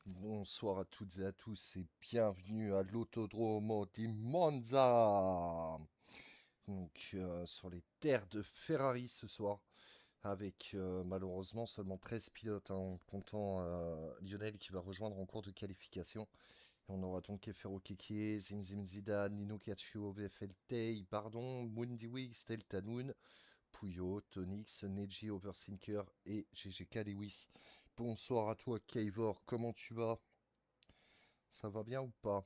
Bonsoir à toutes et à tous et bienvenue à l'Autodromo di Monza. Sur les terres de Ferrari ce soir, avec malheureusement seulement 13 pilotes, en comptant Lionel qui va rejoindre en cours de qualification. On aura donc Efero Keke, Zim Zidane, Nino Caccio, VFLT, Pardon, Mundi Wix, Delta Noon, Puyo, Tonix, Neji Overthinker et GGK Lewis. Bonsoir à toi Keivor, comment tu vas? Ça va bien ou pas?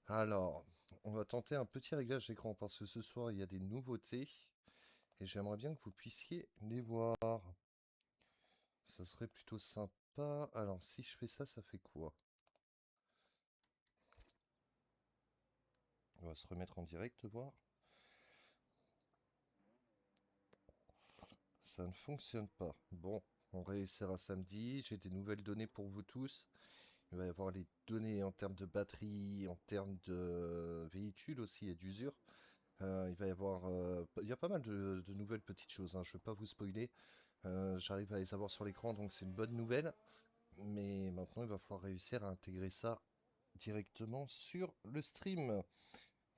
Alors, on va tenter un petit réglage d'écran parce que ce soir il y a des nouveautés et j'aimerais bien que vous puissiez les voir. Ça serait plutôt sympa. Alors, si je fais ça, ça fait quoi? On va se remettre en direct, voir. Ça ne fonctionne pas. Bon, on réessayera samedi. J'ai des nouvelles données pour vous tous. Il va y avoir les données en termes de batterie, en termes de véhicules aussi et d'usure. Il va y avoir, il y a pas mal de nouvelles petites choses, hein. Je ne vais pas vous spoiler. J'arrive à les avoir sur l'écran, donc c'est une bonne nouvelle. Mais maintenant, il va falloir réussir à intégrer ça directement sur le stream.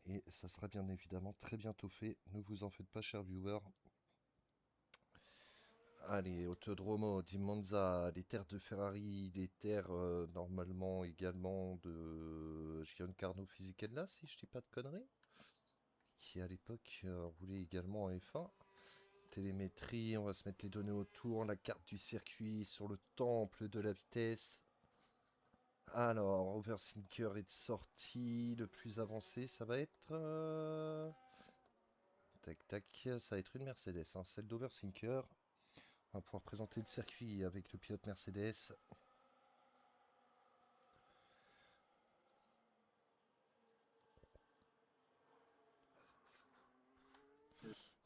Et ça sera bien évidemment très bientôt fait. Ne vous en faites pas, chers viewers. Allez, Autodromo di Monza, les terres de Ferrari, les terres normalement également de Giancarlo Fisichella, si je dis pas de conneries, qui à l'époque roulait également en F1. Télémétrie, on va se mettre les données autour, la carte du circuit sur le temple de la vitesse. Alors, Overthinker est de sortie, le plus avancé, ça va être... Tac tac, ça va être une Mercedes, hein, celle d'Overthinker. On va pouvoir présenter le circuit avec le pilote Mercedes.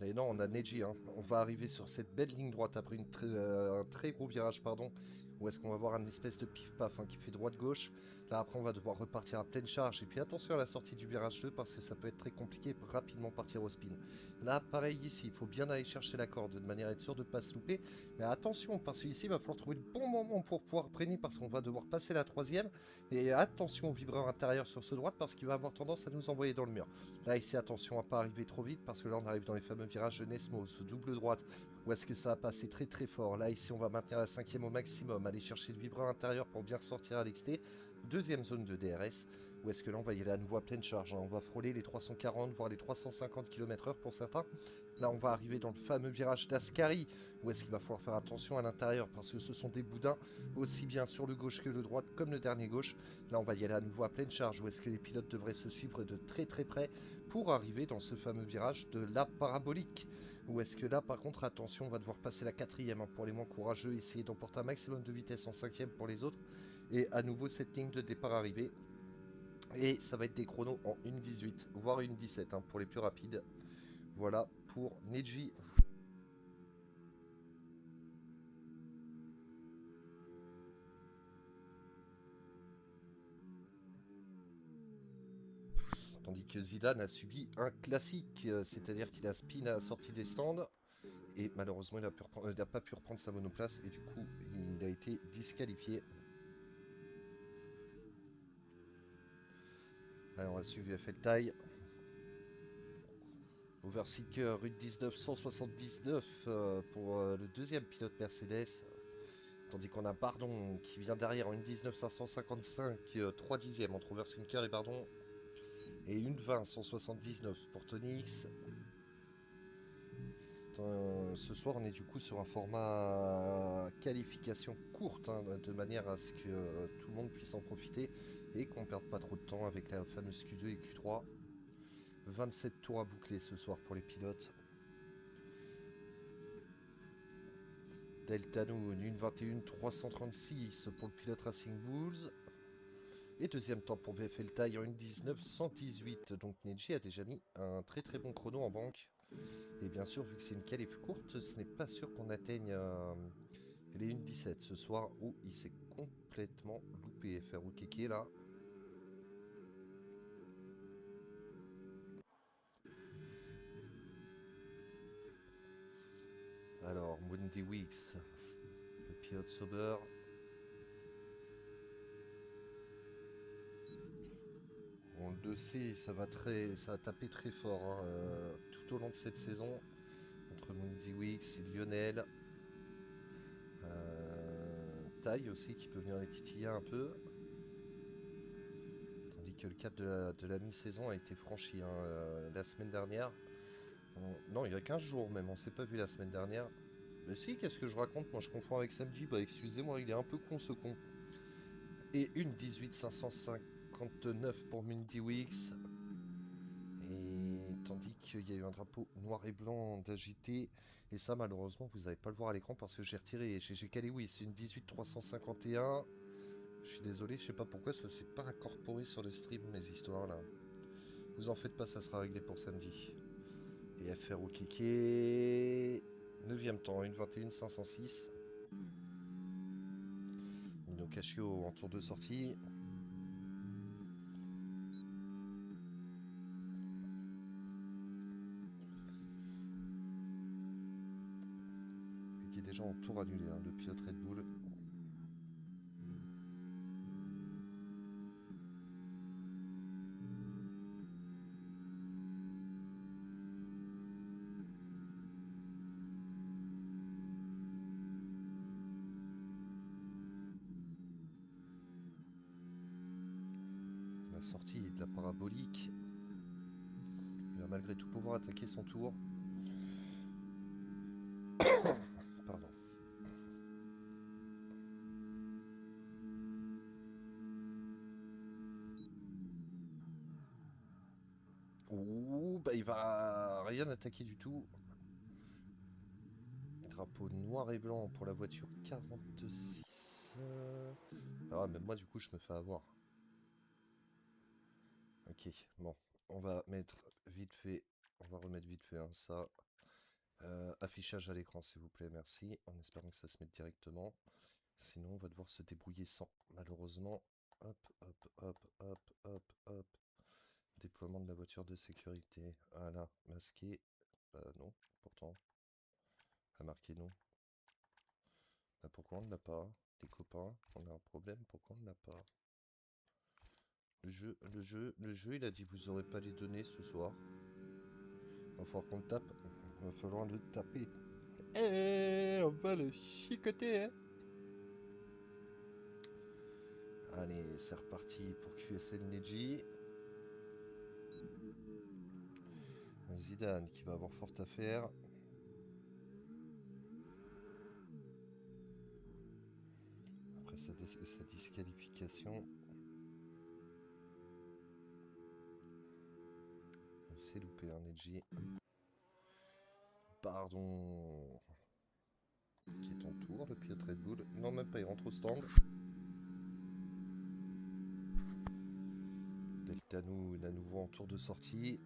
Et non, on a Neji, hein. On va arriver sur cette belle ligne droite après un très gros virage, pardon. Où est-ce qu'on va voir un espèce de pif-paf, hein, qui fait droite-gauche. Là, après, on va devoir repartir à pleine charge. Et puis attention à la sortie du virage 2 parce que ça peut être très compliqué pour rapidement partir au spin. Là, pareil ici, il faut bien aller chercher la corde de manière à être sûr de ne pas se louper. Mais attention, parce qu'ici, il va falloir trouver le bon moment pour pouvoir freiner parce qu'on va devoir passer la troisième. Et attention au vibreur intérieur sur ce droite parce qu'il va avoir tendance à nous envoyer dans le mur. Là, ici, attention à pas arriver trop vite parce que là, on arrive dans les fameux virages de Nesmo, ce double droite. Où est-ce que ça va passer très très fort? Là, ici, on va maintenir la cinquième au maximum, aller chercher le vibreur intérieur pour bien ressortir à l'exté. Deuxième zone de DRS. Où est-ce que là, on va y aller à nouveau à pleine charge, hein. On va frôler les 340, voire les 350 km/h pour certains. Là, on va arriver dans le fameux virage d'Ascari, où est-ce qu'il va falloir faire attention à l'intérieur, parce que ce sont des boudins, aussi bien sur le gauche que le droite, comme le dernier gauche. Là, on va y aller à nouveau à pleine charge, où est-ce que les pilotes devraient se suivre de très très près pour arriver dans ce fameux virage de la parabolique. Où est-ce que là, par contre, attention, on va devoir passer la quatrième, hein, pour les moins courageux, essayer d'emporter un maximum de vitesse en cinquième pour les autres. Et à nouveau, cette ligne de départ arrivée. Et ça va être des chronos en 1,18, voire 1,17, hein, pour les plus rapides. Voilà pour Neji. Tandis que Zidane a subi un classique, c'est-à-dire qu'il a spin à la sortie des stands. Et malheureusement, il n'a pas pu reprendre sa monoplace. Et du coup, il a été disqualifié. Allez, on va suivre VFL taille. Overseeker, une 19 179 pour le deuxième pilote Mercedes. Tandis qu'on a Bardon qui vient derrière en une 19 555, 3 dixièmes entre Overseeker et Bardon. Et une 20 179 pour Tony X. Ce soir, on est du coup sur un format qualification courte, hein, de manière à ce que tout le monde puisse en profiter et qu'on perde pas trop de temps avec la fameuse Q2 et Q3. 27 tours à boucler ce soir pour les pilotes. Delta Noon, une 21 336 pour le pilote Racing Bulls. Et deuxième temps pour VFL Taille en une 19 118. Donc Neji a déjà mis un très très bon chrono en banque. Et bien sûr, vu que c'est une qualif courte, ce n'est pas sûr qu'on atteigne les 1,17 ce soir où il s'est complètement loupé. FRO Keke là. Alors, Mundi Weeks, le pilote Sauber. le C, ça va taper très fort hein, tout au long de cette saison. Entre Moody Wix et Lionel. Taille aussi qui peut venir les titiller un peu. Tandis que le cap de la mi-saison a été franchi hein, la semaine dernière. Non, il y a 15 jours même, on s'est pas vu la semaine dernière. Mais si, qu'est-ce que je raconte? Moi je confonds avec samedi. Bah excusez-moi, il est un peu con ce con. Et une 18 559 pour Mindy Weeks. Et tandis qu'il y a eu un drapeau noir et blanc d'agité. Et ça, malheureusement, vous n'allez pas le voir à l'écran parce que j'ai retiré. J'ai calé, oui, c'est une 18 351. Je suis désolé, je sais pas pourquoi ça s'est pas incorporé sur le stream, mes histoires là. Vous en faites pas, ça sera réglé pour samedi. Et FR au cliquet. 9ème temps, une 21 506. Nino Cachio en tour de sortie. Et qui est déjà en tour annulé, hein, le pilote Red Bull. La sortie de la parabolique. Il va malgré tout pouvoir attaquer son tour. Pardon. Ouh, bah il va rien attaquer du tout. Drapeau noir et blanc pour la voiture 46. Ah, même moi, du coup, je me fais avoir. Ok, bon. On va mettre vite fait. On va remettre vite fait hein, ça. Affichage à l'écran, s'il vous plaît, merci. En espérant que ça se mette directement. Sinon, on va devoir se débrouiller sans, malheureusement. Hop, hop, hop, hop, hop, hop. Déploiement de la voiture de sécurité. Voilà, masqué. Non, pourtant. A marqué non. Bah, pourquoi on ne l'a pas? Les copains, on a un problème, pourquoi on ne l'a pas? Le jeu, il a dit vous aurez pas les données ce soir. Il va falloir qu'on le tape. Il va falloir le taper. Eh, on va le chicoter, hein. Allez, c'est reparti pour QSL Neji. Zidane qui va avoir fort à faire. Après sa disqualification. Il s'est loupé, hein, Neji. Pardon. Qui est ton tour, le pilote Red Bull? Non, même pas, il rentre au stand. Deltanou, à nouveau en tour de sortie.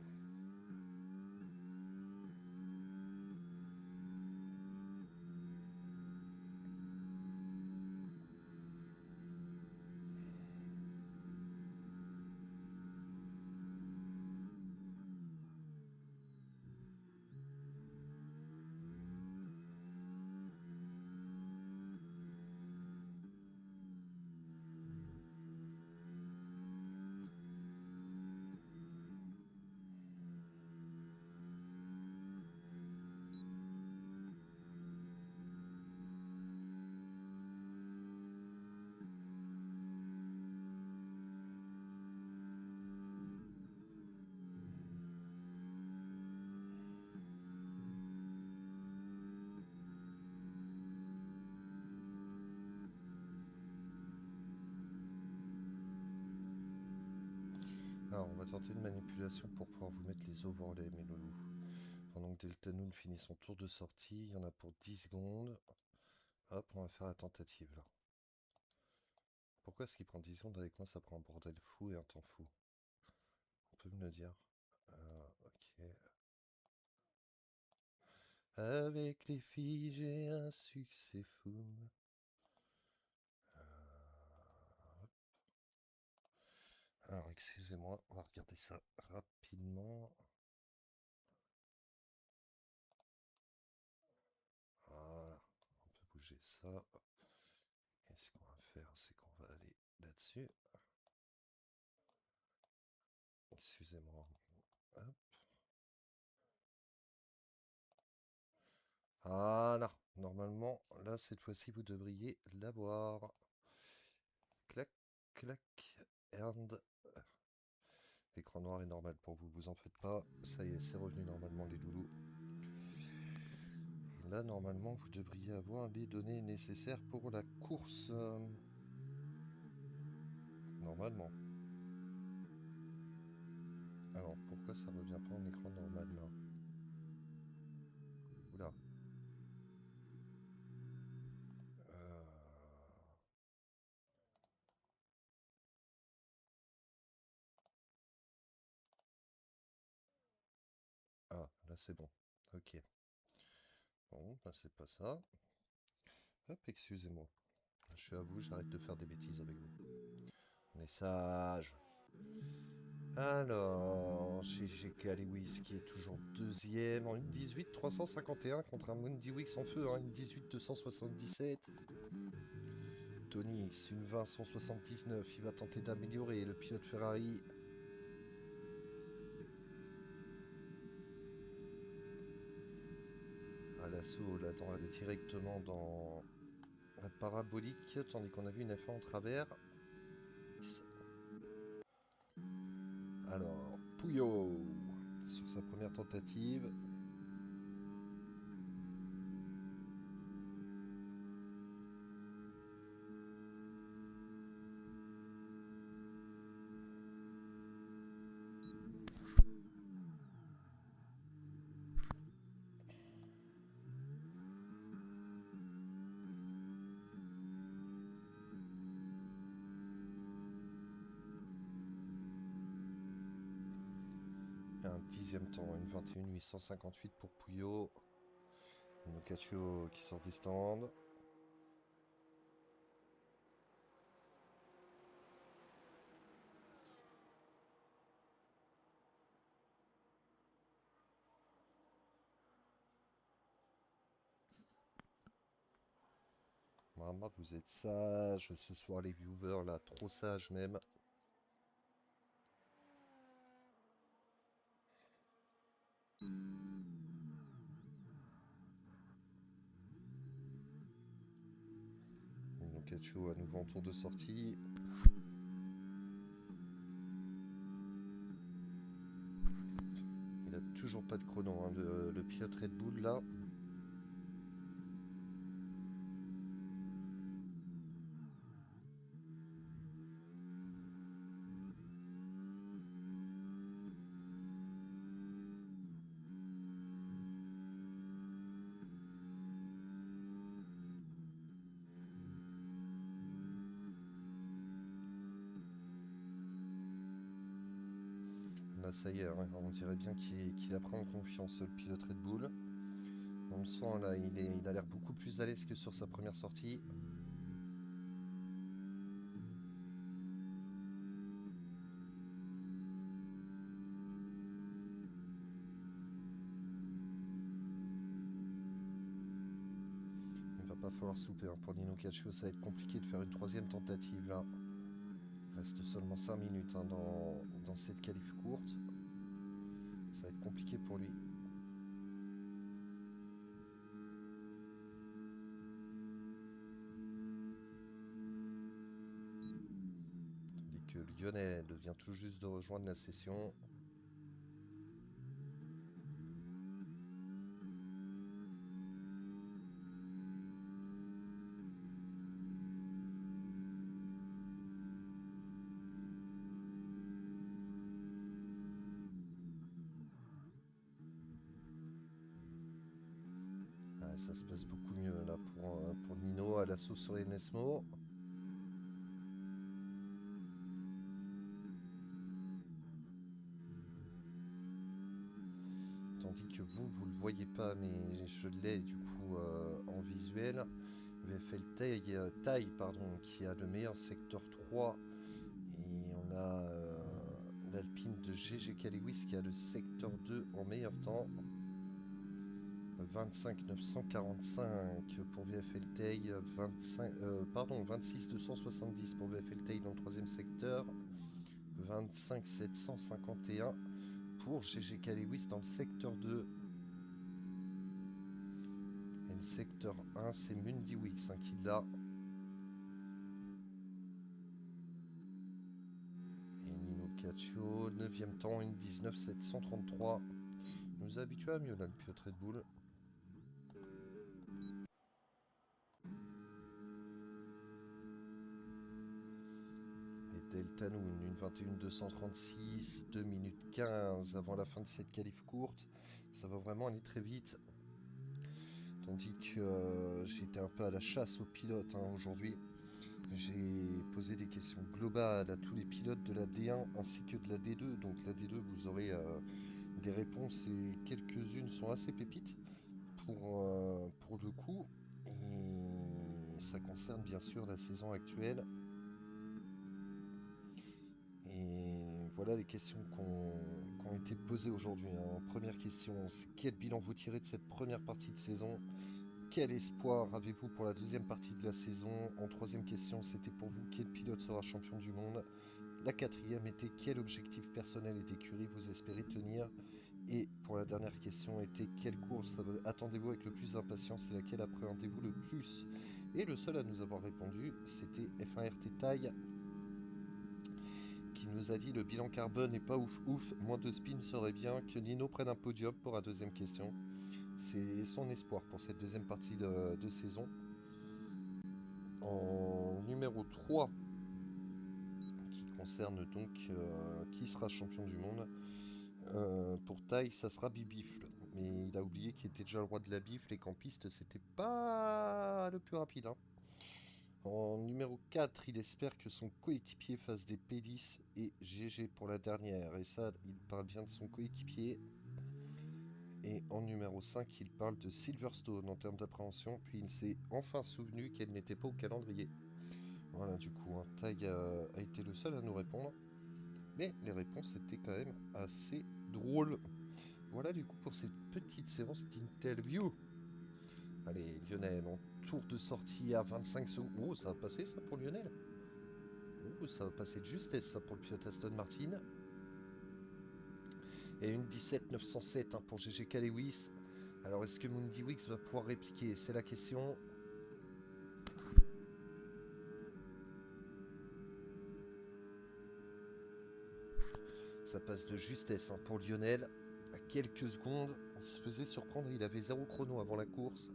Alors, on va tenter une manipulation pour pouvoir vous mettre les overlays, mes loulous. Pendant que Deltanoon finit son tour de sortie, il y en a pour 10 secondes. Hop, on va faire la tentative là. Pourquoi est-ce qu'il prend 10 secondes avec moi? Ça prend un bordel fou et un temps fou. On peut me le dire. Ok. Avec les filles, j'ai un succès fou. Hop. Alors, excusez-moi, on va regarder ça rapidement. Voilà, on peut bouger ça. Et ce qu'on va faire, c'est qu'on va aller là-dessus. Excusez-moi. Hop. Voilà. Normalement, là, cette fois-ci, vous devriez l'avoir. Clac, clac, and... L'écran noir est normal pour vous, vous en faites pas. Ça y est, c'est revenu normalement les loulous. Et là, normalement, vous devriez avoir les données nécessaires pour la course. Normalement. Alors, pourquoi ça revient pas en écran normal là? Oula. Euh, Ah, là c'est bon. Ok. Bon, bah c'est pas ça. Hop, excusez-moi. Je suis à vous, j'arrête de faire des bêtises avec vous. On est sage. Alors, GG Lewis qui est toujours deuxième en une 18 351 contre un Mundi Wix en feu, hein, une 18 277. Tony, c'est une 20 179, il va tenter d'améliorer le pilote Ferrari. À l'assaut, là, directement dans la parabolique, tandis qu'on a vu une F1 en travers. Alors, Pouillot, sur sa première tentative. Un dixième temps, une 21 858 pour Pouillot. Nocaccio qui sort des stands. Maman, vous êtes sages ce soir, les viewers, là, trop sages même. Nocaccio à nouveau en tour de sortie. Il a toujours pas de chrono, hein, le pilote Red Bull là. Là, ça y est, hein, on dirait bien qu'il a pris en confiance le pilote Red Bull. On le sent là, il a l'air beaucoup plus à l'aise que sur sa première sortie. Il va pas falloir se louper, hein. Pour Nino Caccio, ça va être compliqué de faire une troisième tentative là. Il reste seulement 5 minutes, hein, dans cette qualif courte. Ça va être compliqué pour lui. Tandis que Lyonnais vient tout juste de rejoindre la session. Ah, ça se passe beaucoup mieux là pour Nino à l'assaut sur Enesmo. Tandis que vous le voyez pas, mais je l'ai du coup en visuel. VFL Taille, pardon, qui a le meilleur secteur 3. Et on a l'Alpine de GG Lewis qui a le secteur 2 en meilleur temps. 25 945 pour VFL Taille, 26 270 pour VFL Taille dans le troisième secteur. 25 751 pour GG Lewis dans le secteur 2. Et le secteur 1, c'est Mundy Wix qui l'a. Et Nino Caccio, 9ème temps, une 19 733. Il nous a habitués à mieux là, le pilote Red Bull. Delta Noon, une 21 236, 2 minutes 15 avant la fin de cette qualif courte. Ça va vraiment aller très vite. Tandis que j'étais un peu à la chasse aux pilotes aujourd'hui. J'ai posé des questions globales à tous les pilotes de la D1 ainsi que de la D2. Donc la D2, vous aurez des réponses et quelques-unes sont assez pépites pour le coup. Et ça concerne bien sûr la saison actuelle. Et voilà les questions qui ont été posées aujourd'hui. Première question, c'est quel bilan vous tirez de cette première partie de saison? Quel espoir avez-vous pour la deuxième partie de la saison? En troisième question, c'était pour vous quel pilote sera champion du monde? La quatrième était quel objectif personnel et d'écurie vous espérez tenir? Et pour la dernière question était quelle course attendez-vous avec le plus d'impatience et laquelle appréhendez-vous le plus? Et le seul à nous avoir répondu, c'était F1 RT Taille, qui nous a dit le bilan carbone n'est pas ouf ouf, moins de spin serait bien, que Nino prenne un podium pour la deuxième question. C'est son espoir pour cette deuxième partie de saison. En numéro 3, qui concerne donc qui sera champion du monde, pour taille, ça sera Bibifle. Mais il a oublié qu'il était déjà le roi de la bifle et qu'en piste, c'était pas le plus rapide. En numéro 4, il espère que son coéquipier fasse des P10 et GG pour la dernière. Et ça, il parle bien de son coéquipier. Et en numéro 5, il parle de Silverstone en termes d'appréhension, puis il s'est enfin souvenu qu'elle n'était pas au calendrier. Voilà, du coup, Tag a été le seul à nous répondre. Mais les réponses étaient quand même assez drôles. Voilà du coup pour cette petite séance d'interview. Allez, Lionel, en tour de sortie à 25 secondes. Oh, ça va passer ça pour Lionel. Oh, ça va passer de justesse ça pour le pilote Aston Martin. Et une 17 907 pour GG Lewis. Alors est-ce que Mundy Wix va pouvoir répliquer? C'est la question. Ça passe de justesse pour Lionel. À quelques secondes, il se faisait surprendre, il avait 0 chrono avant la course.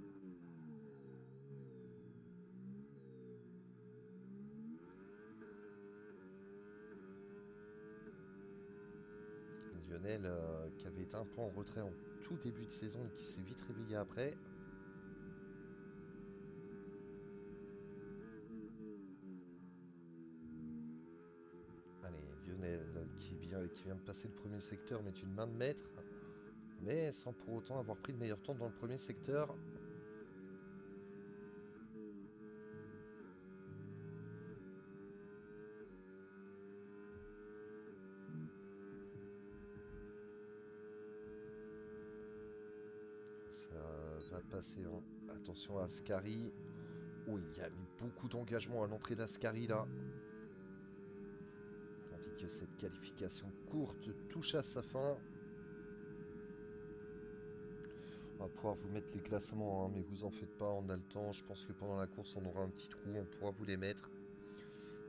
Lionel qui avait été un peu en retrait en tout début de saison et qui s'est vite réveillé après. Allez, Lionel qui vient de passer le premier secteur met une main de maître, mais sans pour autant avoir pris le meilleur temps dans le premier secteur. Ça va passer. Attention à Ascari. Oh, il y a mis beaucoup d'engagement à l'entrée d'Ascari là. Tandis que cette qualification courte touche à sa fin. On va pouvoir vous mettre les classements, mais vous en faites pas, on a le temps. Je pense que pendant la course, on aura un petit trou, on pourra vous les mettre.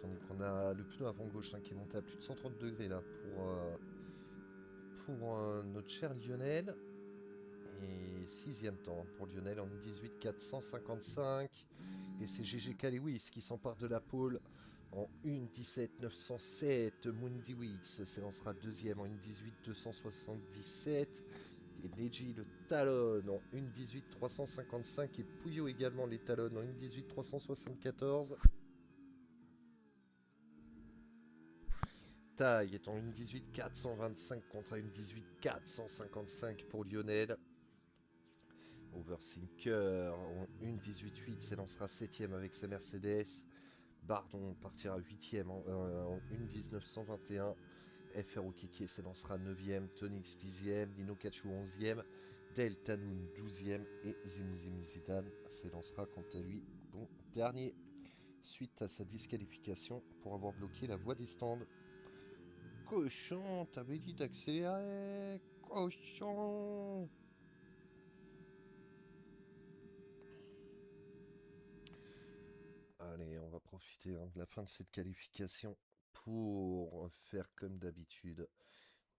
Tandis qu'on a le pneu avant gauche qui est monté à plus de 130 degrés là pour notre cher Lionel. Et 6ème temps pour Lionel en 18 455. Et c'est GG Lewis qui s'empare de la pole en 1 907. Mundy Wix s'élancera deuxième en 18 277. Et Neji le talonne en 1 355. Et Pouillot également les talonne en 1 374. Taille est en 1 425 contre 1 455 pour Lionel. Oversinker en 1 s'élancera 7ème avec sa Mercedes. Bardon partira 8ème en 1 FRO Keke s'élancera 9ème. Tonix 10ème. Nino Kachu 11ème. Delta Noon 12ème. Et Zimzim Zidane s'élancera quant à lui bon dernier suite à sa disqualification pour avoir bloqué la voie des stands. Cochon, t'avais dit d'accélérer. Cochon. Allez, on va profiter de la fin de cette qualification pour faire comme d'habitude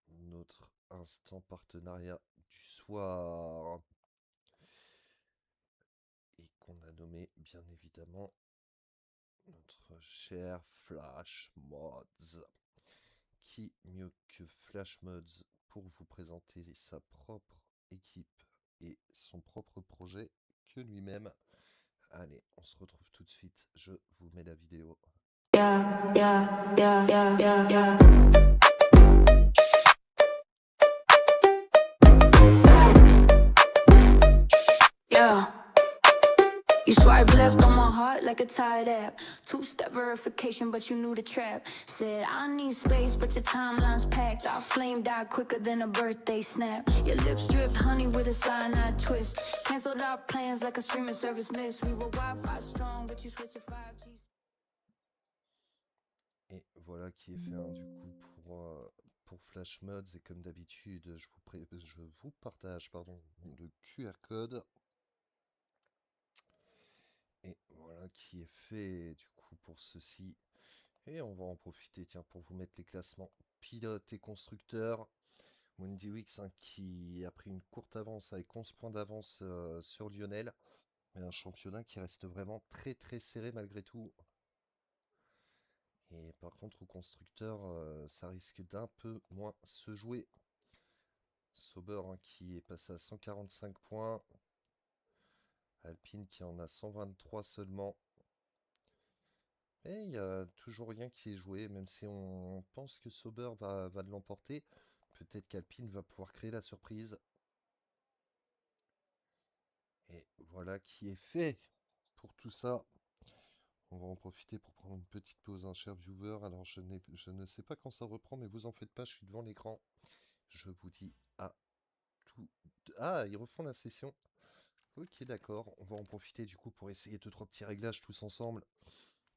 notre instant partenariat du soir et qu'on a nommé bien évidemment notre cher Flash Mods. Qui mieux que Flash Mods pour vous présenter sa propre équipe et son propre projet que lui-même. Allez, on se retrouve tout de suite, je vous mets la vidéo. Yeah, yeah, yeah, yeah, yeah, yeah. Yeah. You swipe left on my heart like a Tide app. Two-step verification, but you knew the trap. Said I need space, but your timeline's packed. Our flame died quicker than a birthday snap. Your lips dripped honey with a cyanide twist. Canceled our plans like a streaming service miss. We were Wi-Fi strong, but you switched to 5G. Et voilà qui est fait du coup pour Flash Mods. Et comme d'habitude, je vous partage le QR code. Et voilà qui est fait du coup pour ceci. Et on va en profiter, tiens, pour vous mettre les classements pilote et constructeur. Wendy Wicks qui a pris une courte avance avec 11 points d'avance sur Lionel. Mais un championnat qui reste vraiment très très serré malgré tout. Et par contre au constructeur, ça risque d'un peu moins se jouer. Sauber qui est passé à 145 points. Alpine qui en a 123 seulement. Et il n'y a toujours rien qui est joué, même si on pense que Sauber va l'emporter. Peut-être qu'Alpine va pouvoir créer la surprise. Et voilà qui est fait pour tout ça. On va en profiter pour prendre une petite pause, cher viewer. Alors je ne sais pas quand ça reprend, mais vous en faites pas, je suis devant l'écran. Je vous dis à tout... Ah, ils refont la session. Ok, d'accord. On va en profiter du coup pour essayer 2-3 petits réglages tous ensemble.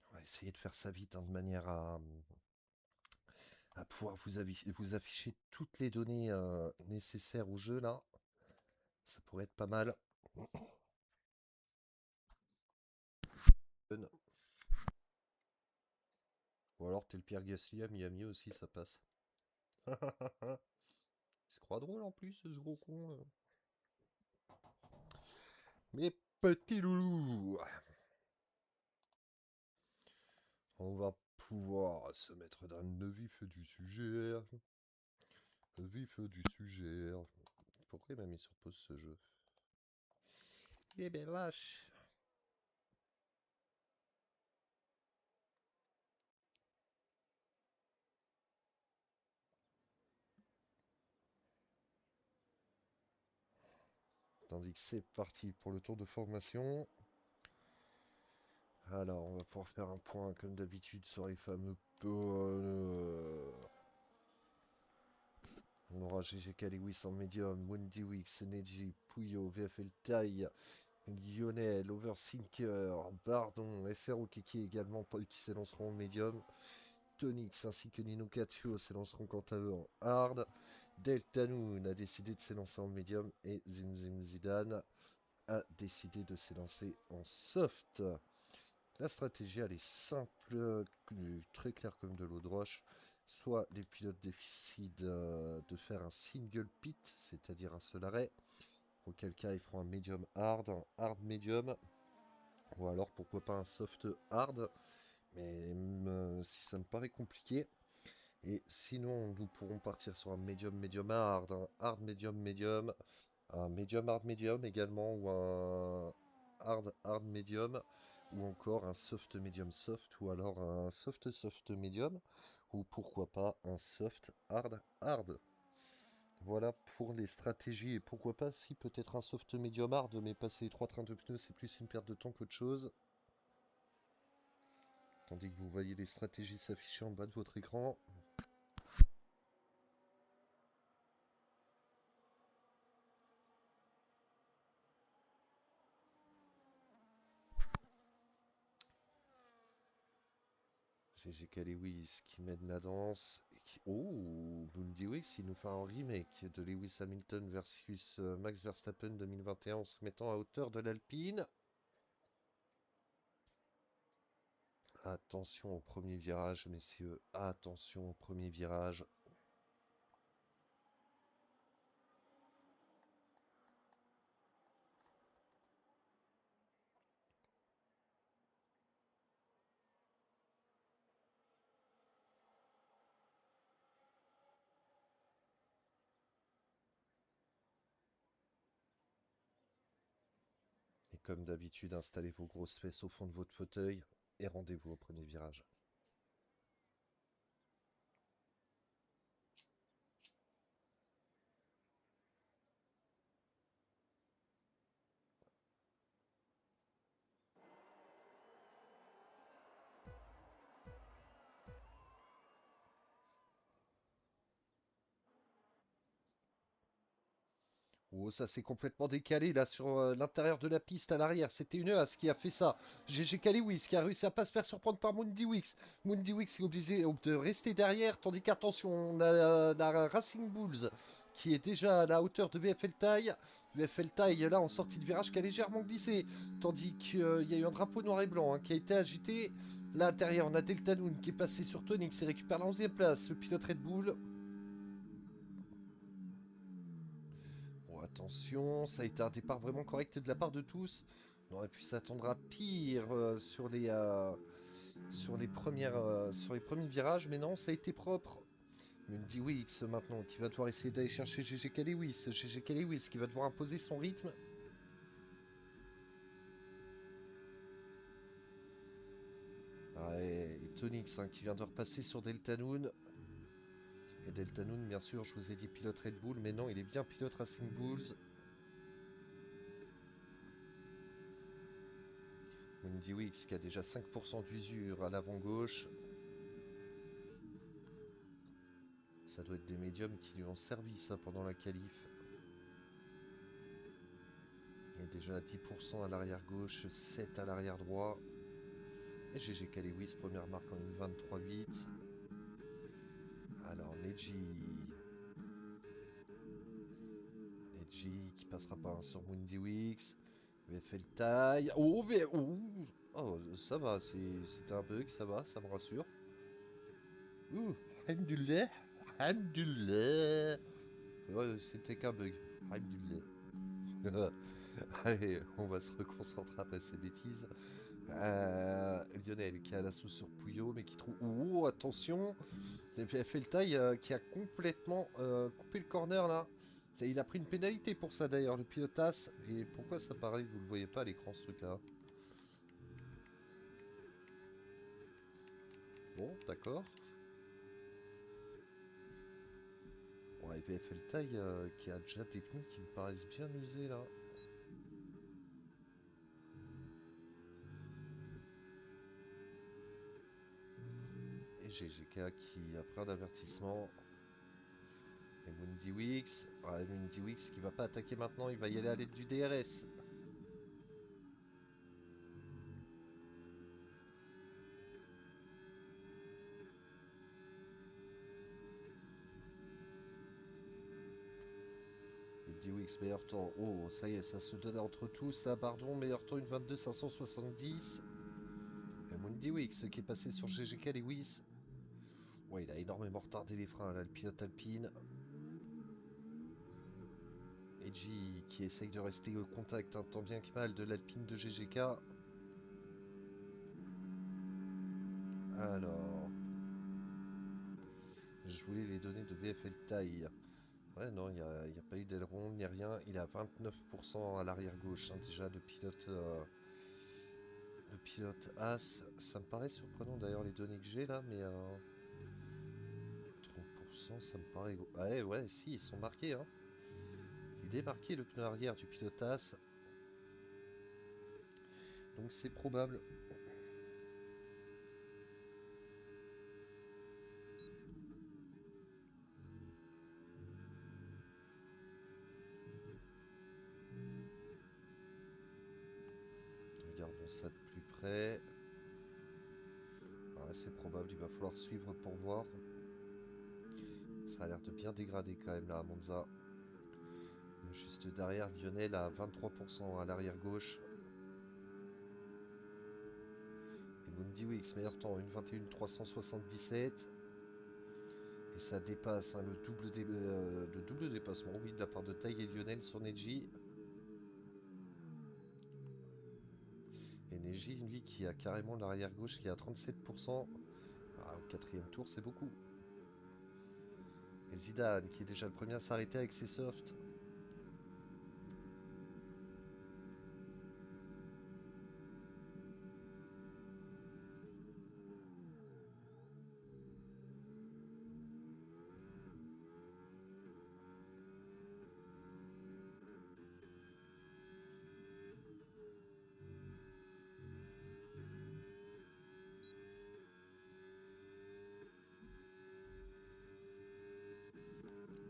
On va essayer de faire ça vite, de manière à pouvoir vous afficher toutes les données nécessaires au jeu là. Ça pourrait être pas mal. Ou alors t'es le Pierre Gasly à Miami aussi, ça passe. Il se croit drôle en plus, ce gros con. Mes petits loulous. On va pouvoir se mettre dans le vif du sujet. Le vif du sujet. Pourquoi il m'a mis sur pause ce jeu? Eh ben vache. Tandis que c'est parti pour le tour de formation. Alors, on va pouvoir faire un point, comme d'habitude, sur les fameux... On aura GGK Lewis en médium, Wendy Wicks, Neji, Puyo, VFL Taille, Lionel, Oversinker, Bardon, FR Okiki également qui s'élanceront en médium. Tonix ainsi que Nino Katsuo s'élanceront quant à eux en hard. Delta Noon a décidé de s'élancer en médium et Zim Zim Zidane a décidé de s'élancer en soft. La stratégie elle est simple, très claire comme de l'eau de roche. Soit les pilotes décident de faire un single pit, c'est-à-dire un seul arrêt, auquel cas ils feront un medium hard, un hard medium, ou alors pourquoi pas un soft hard, mais si ça me paraît compliqué. Et sinon, nous pourrons partir sur un medium medium hard, un hard medium medium, un medium hard medium également, ou un hard hard medium, ou encore un soft medium soft, ou alors un soft soft medium, ou pourquoi pas un soft hard hard. Voilà pour les stratégies, et pourquoi pas si peut-être un soft medium hard, mais passer les 3 trains de pneus c'est plus une perte de temps qu'autre chose. Tandis que vous voyez les stratégies s'afficher en bas de votre écran. GGK Lewis qui mène la danse. Oh, Bundy Wix, il nous fait un remake de Lewis Hamilton versus Max Verstappen 2021 en se mettant à hauteur de l'Alpine. Attention au premier virage, messieurs. Attention au premier virage. Et comme d'habitude, installez vos grosses fesses au fond de votre fauteuil et rendez-vous au premier virage. Oh, ça s'est complètement décalé là sur l'intérieur de la piste à l'arrière. C'était une EAS qui a fait ça. GG Lewis qui a réussi à pas se faire surprendre par Mundy Wix. Mundy Wix qui est obligé de rester derrière. Tandis qu'attention, on a la Racing Bulls qui est déjà à la hauteur de BFL Taille. BFL Taille là en sortie de virage qui a légèrement glissé. Tandis qu'il y a eu un drapeau noir et blanc qui a été agité. Là derrière on a Delta Noon qui est passé sur Tonic qui récupère la 11e place. Le pilote Red Bull. Bon, attention, ça a été un départ vraiment correct de la part de tous. On aurait pu s'attendre à pire sur les premiers virages, mais non, ça a été propre. Mundy Wix maintenant, qui va devoir essayer d'aller chercher GG Lewis. GG Lewis qui va devoir imposer son rythme. Ouais, et Tonix qui vient de repasser sur Delta Noon. Et Delta Noon, bien sûr, je vous ai dit pilote Red Bull, mais non, il est bien pilote Racing Bulls. Mundy Wix qui a déjà 5% d'usure à l'avant gauche. Ça doit être des médiums qui lui ont servi ça pendant la qualif. Il est déjà à 10% à l'arrière gauche, 7 à l'arrière droit. Et GG Lewis, première marque en une 23-8. Alors Neji. Neji qui passera pas un sur Mundy Wix. VFL taille. Oh, oh, ça va, c'était un bug, ça va, ça me rassure. Ouh, Alhamdulillah. Alhamdulillah. Ouais, c'était qu'un bug. Alhamdulillah. Allez, on va se reconcentrer après ces bêtises. Lionel qui a l'assaut sur Pouillot, mais qui trouve. Oh, attention! Il a fait le taille qui a complètement coupé le corner là. Il a pris une pénalité pour ça d'ailleurs, le pilotas. Et pourquoi ça paraît que vous le voyez pas à l'écran ce truc là? Bon, d'accord. Bon, et VFL taille qui a déjà des pneus qui me paraissent bien usés là. Et GGK qui a pris un avertissement. Et Mundy Wix. Ouais, Mundy Wix qui va pas attaquer maintenant, il va y aller à l'aide du DRS. Mundy Wix, meilleur temps. Oh, ça y est, ça se donne entre tous là, pardon. Meilleur temps, une 22 570. Et Mundy Wix qui est passé sur GGK Lewis. Ouais, il a énormément retardé les freins là, le pilote alpine. Eiji qui essaye de rester au contact un tant bien que mal de l'alpine de GGK. Alors, je voulais les données de VFL taille. Ouais, non, il n'y a pas eu d'aileron ni rien. Il a 29% à l'arrière gauche, hein, déjà, le pilote As. Ça me paraît surprenant d'ailleurs les données que j'ai là, mais 30%, ça me paraît. Ouais, ouais, si, ils sont marqués, hein. Il est marqué le pneu arrière du pilote As. Donc c'est probable. Regardons ça de plus près. Ouais, c'est probable, il va falloir suivre pour voir. Ça a l'air de bien dégrader quand même là à Monza. Juste derrière, Lionel à 23% à l'arrière gauche. Et Mundi Wix, meilleur temps, 1:21.377. Et ça dépasse hein, le double dépassement, oui, de la part de Tai et Lionel sur Neji. Et Neji, lui, qui a carrément l'arrière gauche qui est à 37%. Ah, au quatrième tour, c'est beaucoup. Et Zidane, qui est déjà le premier à s'arrêter avec ses softs.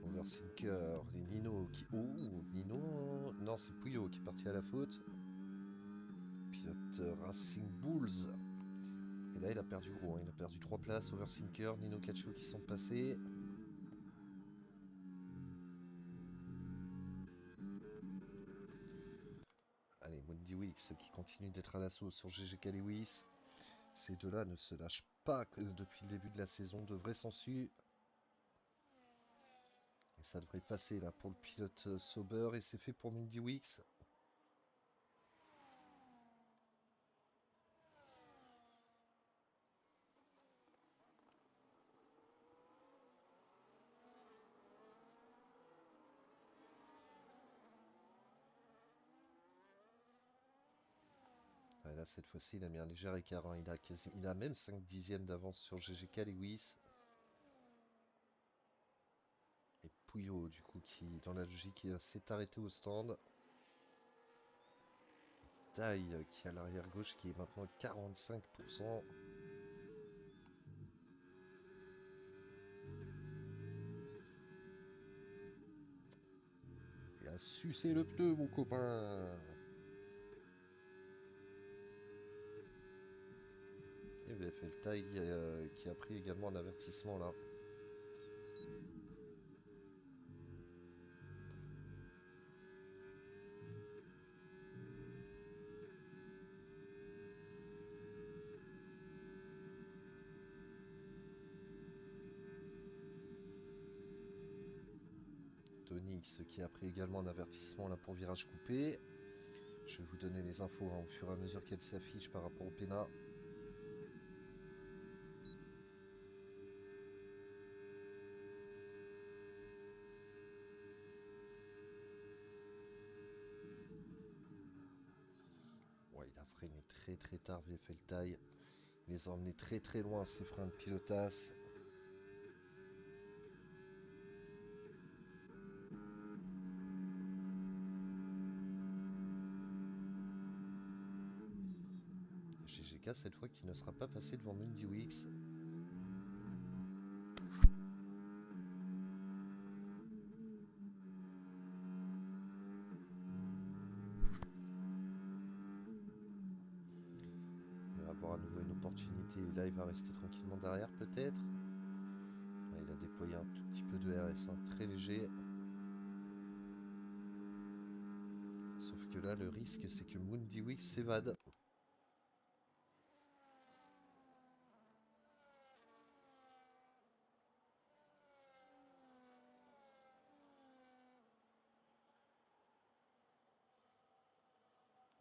Oversinker, et Nino qui... Oh, Nino... Non, c'est Puyo qui est parti à la faute. Pilote Racing Bulls. Et là, il a perdu gros, hein. Il a perdu 3 places. Oversinker, Nino Cacho qui sont passés. Allez, Mundi Wix qui continue d'être à l'assaut sur GGK Lewis. Ces deux-là ne se lâchent pas que depuis le début de la saison, de vrai sensu. Et ça devrait passer là pour le pilote Sauber et c'est fait pour Mundi Wix. Là, cette fois-ci, il a mis un léger écart. Hein. Il a même 5 dixièmes d'avance sur GGK Lewis. Et Puyo, du coup, qui, dans la logique, s'est arrêté au stand. Taille, qui a l'arrière gauche, qui est maintenant 45%. Il a sucé le pneu, mon copain. Et VFL Taille, qui a pris également un avertissement là. Tonix qui a pris également un avertissement là pour virage coupé. Je vais vous donner les infos hein, au fur et à mesure qu'elles s'affichent par rapport au PENA. Ouais, il a freiné très très tard VFL Taille. Il les a emmenés très très loin ses freins de pilotasse. GGK cette fois qui ne sera pas passé devant Mundi Wix. Il va avoir à nouveau une opportunité et là il va rester tranquillement derrière peut-être. Là, il a déployé un tout petit peu de RS, hein, très léger. Sauf que là le risque c'est que Mundi Wix s'évade.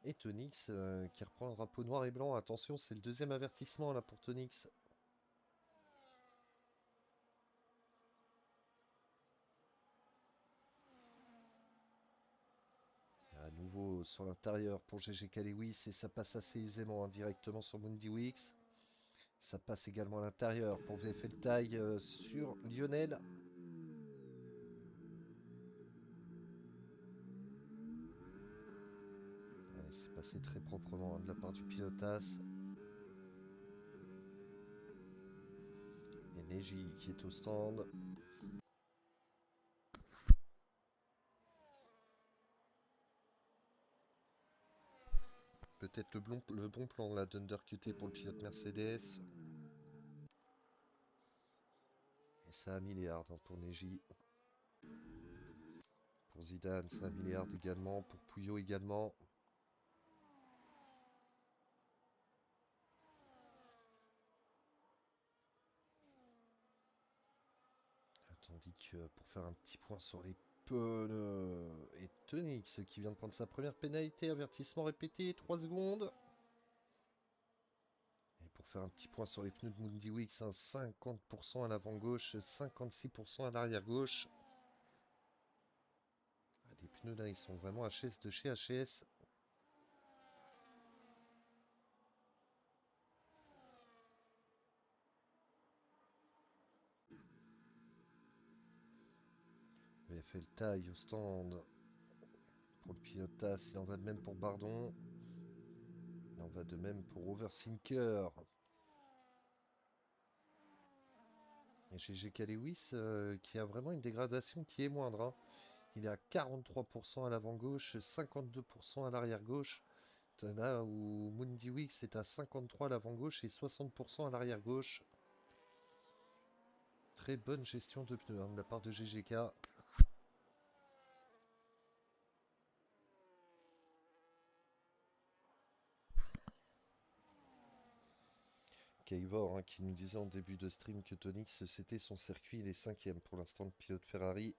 Et Tonix qui reprend le drapeau noir et blanc. Attention, c'est le deuxième avertissement là pour Tonix. À nouveau sur l'intérieur pour GGK Lewis et ça passe assez aisément hein, directement sur Mundi Wix. Ça passe également à l'intérieur pour VFL Taille sur Lionel. Ouais, c'est passé très proprement hein, de la part du pilotas. Et Neji qui est au stand. Peut-être le bon plan là d'undercutter pour le pilote Mercedes. c'est 1 milliard hein, pour Neji. Pour Zidane, c'est 1 milliard également. Pour Pouillot également. Tandis que pour faire un petit point sur les pneus et Tonix qui vient de prendre sa première pénalité, avertissement répété, 3 secondes. Et pour faire un petit point sur les pneus de Mundi Wix, hein, 50% à l'avant gauche, 56% à l'arrière gauche. Les pneus là, ils sont vraiment HS de chez HS. VFL taille au stand pour le pilotage, il en va de même pour Bardon. Il en va de même pour Oversinker. Et chez GK Lewis, qui a vraiment une dégradation qui est moindre. Hein. Il est à 43% à l'avant gauche, 52% à l'arrière gauche. Là où Mundi Wix est à 53% à l'avant gauche et 60% à l'arrière gauche. Très bonne gestion de pneus hein, de la part de GGK. Kaivor hein, qui nous disait en début de stream que Tonix c'était son circuit, il est 5ème pour l'instant le pilote Ferrari.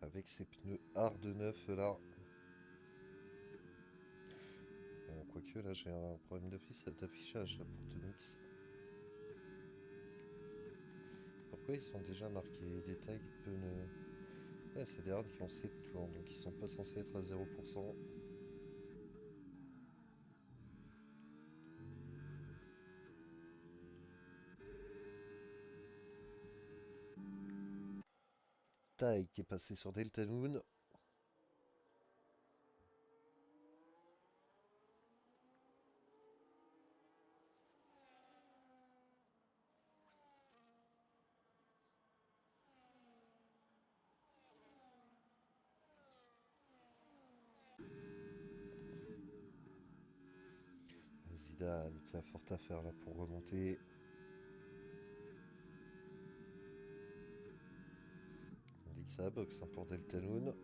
Avec ses pneus hard 9 là. Quoique là j'ai un problème d'affichage pour Tonix. Pourquoi ils sont déjà marqués des tags pneus? Ouais, c'est des hards qui ont 7 tours, donc ils sont pas censés être à 0%. Tai qui est passé sur Delta Moon. Zidane qui a fort à faire là pour remonter. On dit que ça boxe hein, pour Delta Moon.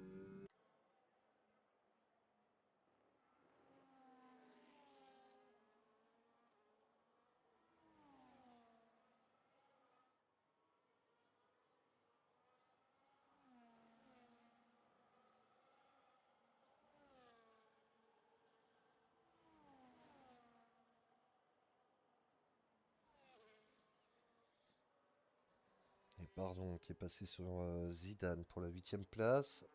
Et pardon, qui est passé sur Zidane pour la 8ème place.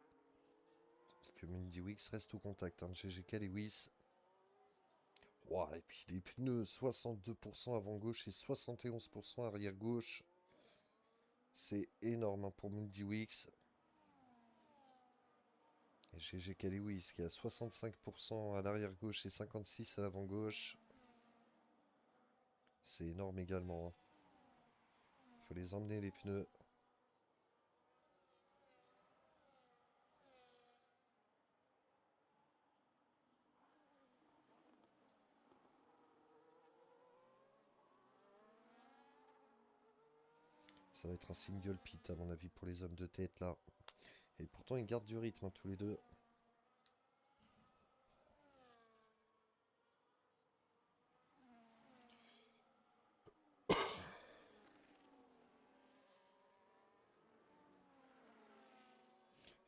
Parce que Mundi Wix reste au contact hein, de GGK Lewis. Wow, et puis les pneus, 62% avant gauche et 71% arrière gauche. C'est énorme hein, pour Mundi Wix. Et GGK Lewis qui a 65% à l'arrière gauche et 56% à l'avant gauche. C'est énorme également. Hein. Faut les emmener les pneus. Ça va être un single pit à mon avis pour les hommes de tête là. Et pourtant ils gardent du rythme hein, tous les deux.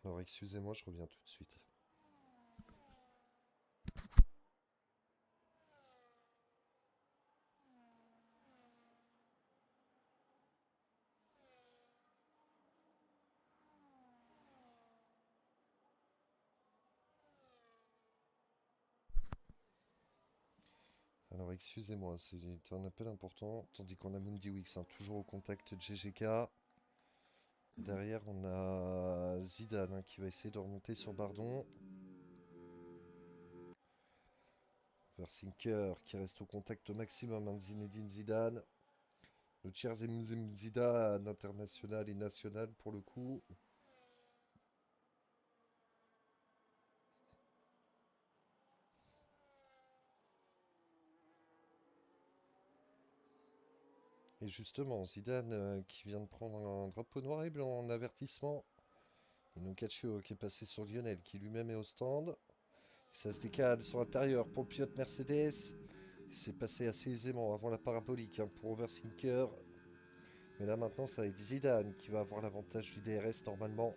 Alors excusez-moi, je reviens tout de suite. Alors excusez-moi, c'est un appel important, tandis qu'on a Mundi Wix, hein, toujours au contact de GGK. Derrière on a Zidane hein, qui va essayer de remonter sur Bardon. Versinker qui reste au contact au maximum hein, de Zinedine Zidane. Le cher Zidane international et national pour le coup. Et justement, Zidane qui vient de prendre un drapeau noir et blanc en avertissement. Et Nocaccio qui est passé sur Lionel qui lui-même est au stand. Ça se décale sur l'intérieur pour le pilote Mercedes. C'est passé assez aisément avant la parabolique hein, pour Oversinker. Mais là maintenant ça va être Zidane qui va avoir l'avantage du DRS normalement.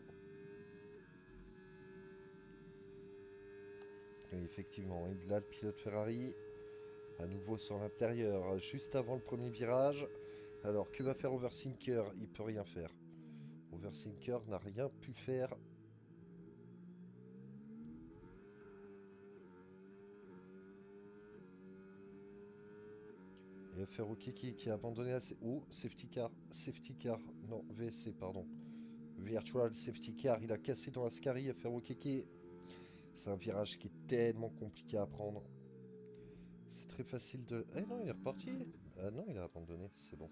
Et effectivement, il a le pilote Ferrari. À nouveau sur l'intérieur, juste avant le premier virage. Alors que va faire Oversinker? Il peut rien faire. Oversinker n'a rien pu faire. Et Ferrokiki qui a abandonné à... Oh, safety car. Safety car. Non, VSC, pardon. Virtual Safety Car, il a cassé dans Ascari à Ferrokiki. C'est un virage qui est tellement compliqué à prendre. C'est très facile de... Eh non, il est reparti. Ah non, il a abandonné, c'est bon.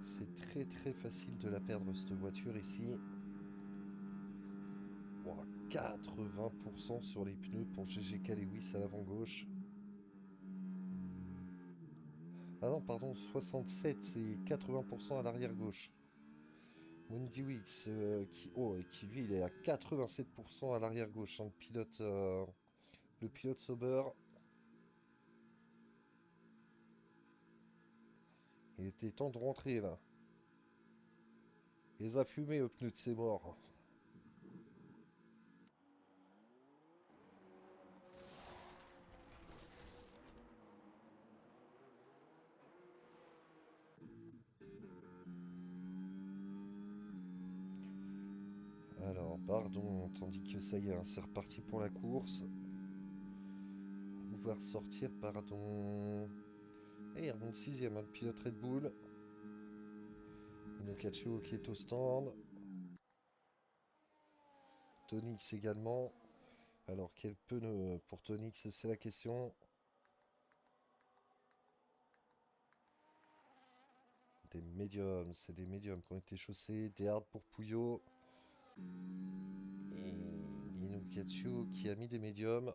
C'est très très facile de la perdre cette voiture ici. Wow, 80% sur les pneus pour GGK Lewis à l'avant gauche. Ah non, pardon, 67, c'est 80% à l'arrière gauche. Mundi Wix, qui lui, il est à 87% à l'arrière gauche. Hein, le pilote Sauber. Il était temps de rentrer là. Les a fumés au pneu de ses morts. Alors, pardon, tandis que ça y est, hein, c'est reparti pour la course. Pouvoir sortir, pardon. Et il remonte 6ème, hein, le pilote Red Bull. Inokachio qui est au stand. Tonix également. Alors, quel pneu pour Tonix, c'est la question. Des médiums, c'est des médiums qui ont été chaussés. Des hards pour Pouillot. Et Inokachio qui a mis des médiums.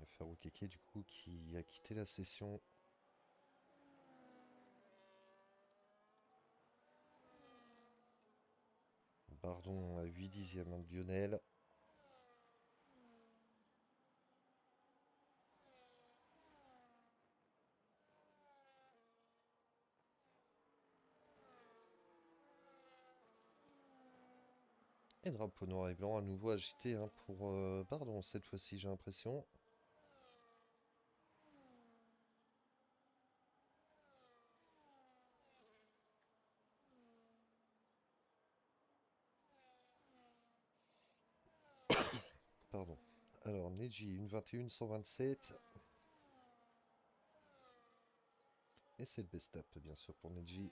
Et Farou du coup qui a quitté la session. Bardon à 8 dixièmes hein, de Lionel. Et drapeau noir et blanc à nouveau agité hein, pour Bardon cette fois-ci j'ai l'impression. Pardon. Alors Neji, une 21, 127. Et c'est le best-up bien sûr pour Neji.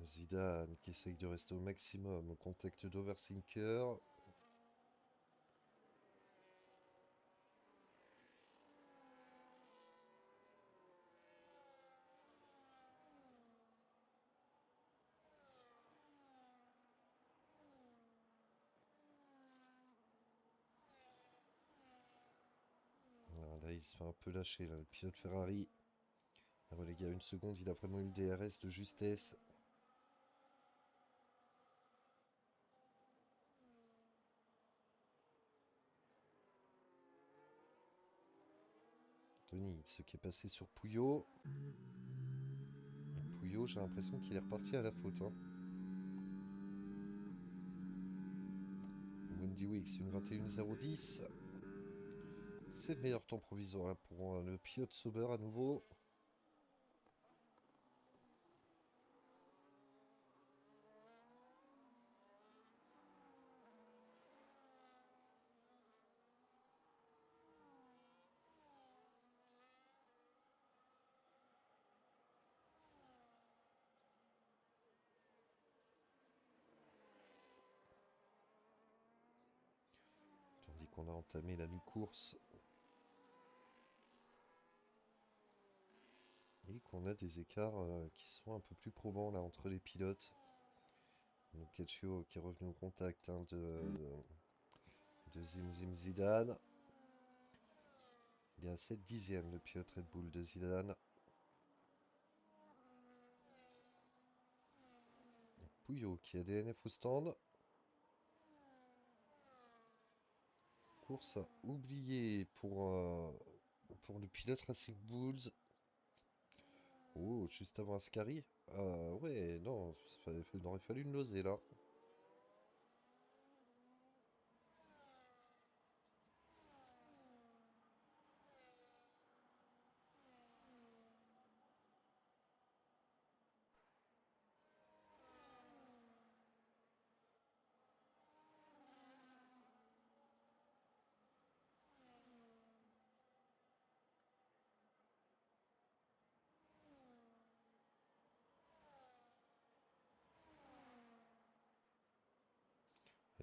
Zidane qui essaye de rester au maximum au contact d'Oversinker. Alors là il se fait un peu lâcher là, le pilote Ferrari. Alors les gars, une seconde, il a vraiment eu le DRS de justesse. Tony, ce qui est passé sur Pouillot. Et Pouillot, j'ai l'impression qu'il est reparti à la faute. Hein. Wendy Wicks, une 21.010. C'est le meilleur temps provisoire là, pour le pilote Sauber à nouveau. qu'on a entamé la mi-course. Et qu'on a des écarts qui sont un peu plus probants là entre les pilotes. Donc Caccio qui est revenu au contact hein, de Zim Zidane. Il est à 7 dixièmes le pilote Red Bull de Zidane. Pouillot qui a DNF au stand. Course oubliée pour le pilote Racing Bulls. Oh, juste avant Ascari. Ouais, non, il aurait fallu une losée là.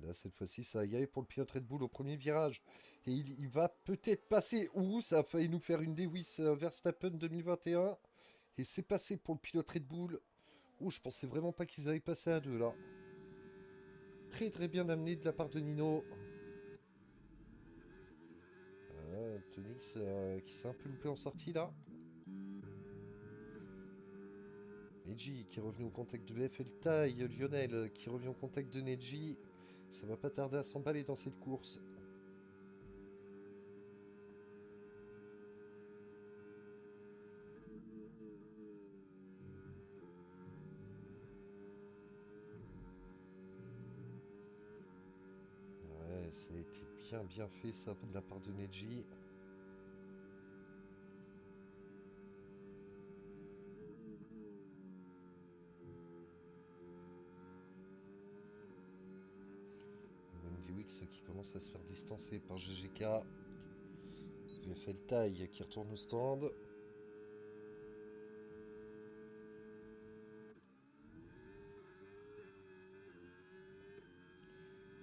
Et là, cette fois-ci, ça y est pour le pilote Red Bull au premier virage. Et il va peut-être passer. Ouh, ça a failli nous faire une Lewis Verstappen 2021. Et c'est passé pour le pilote Red Bull. Ouh, je pensais vraiment pas qu'ils allaient passer à deux là. Très très bien amené de la part de Nino. Tonix qui s'est un peu loupé en sortie là. Neji qui est revenu au contact de BFL Taille. Lionel qui revient au contact de Neji. Ça va pas tarder à s'emballer dans cette course. Ouais, ça a été bien fait ça de la part de Neji. Wendy Wix qui commence à se faire distancer par GGK. VFL Taille qui retourne au stand.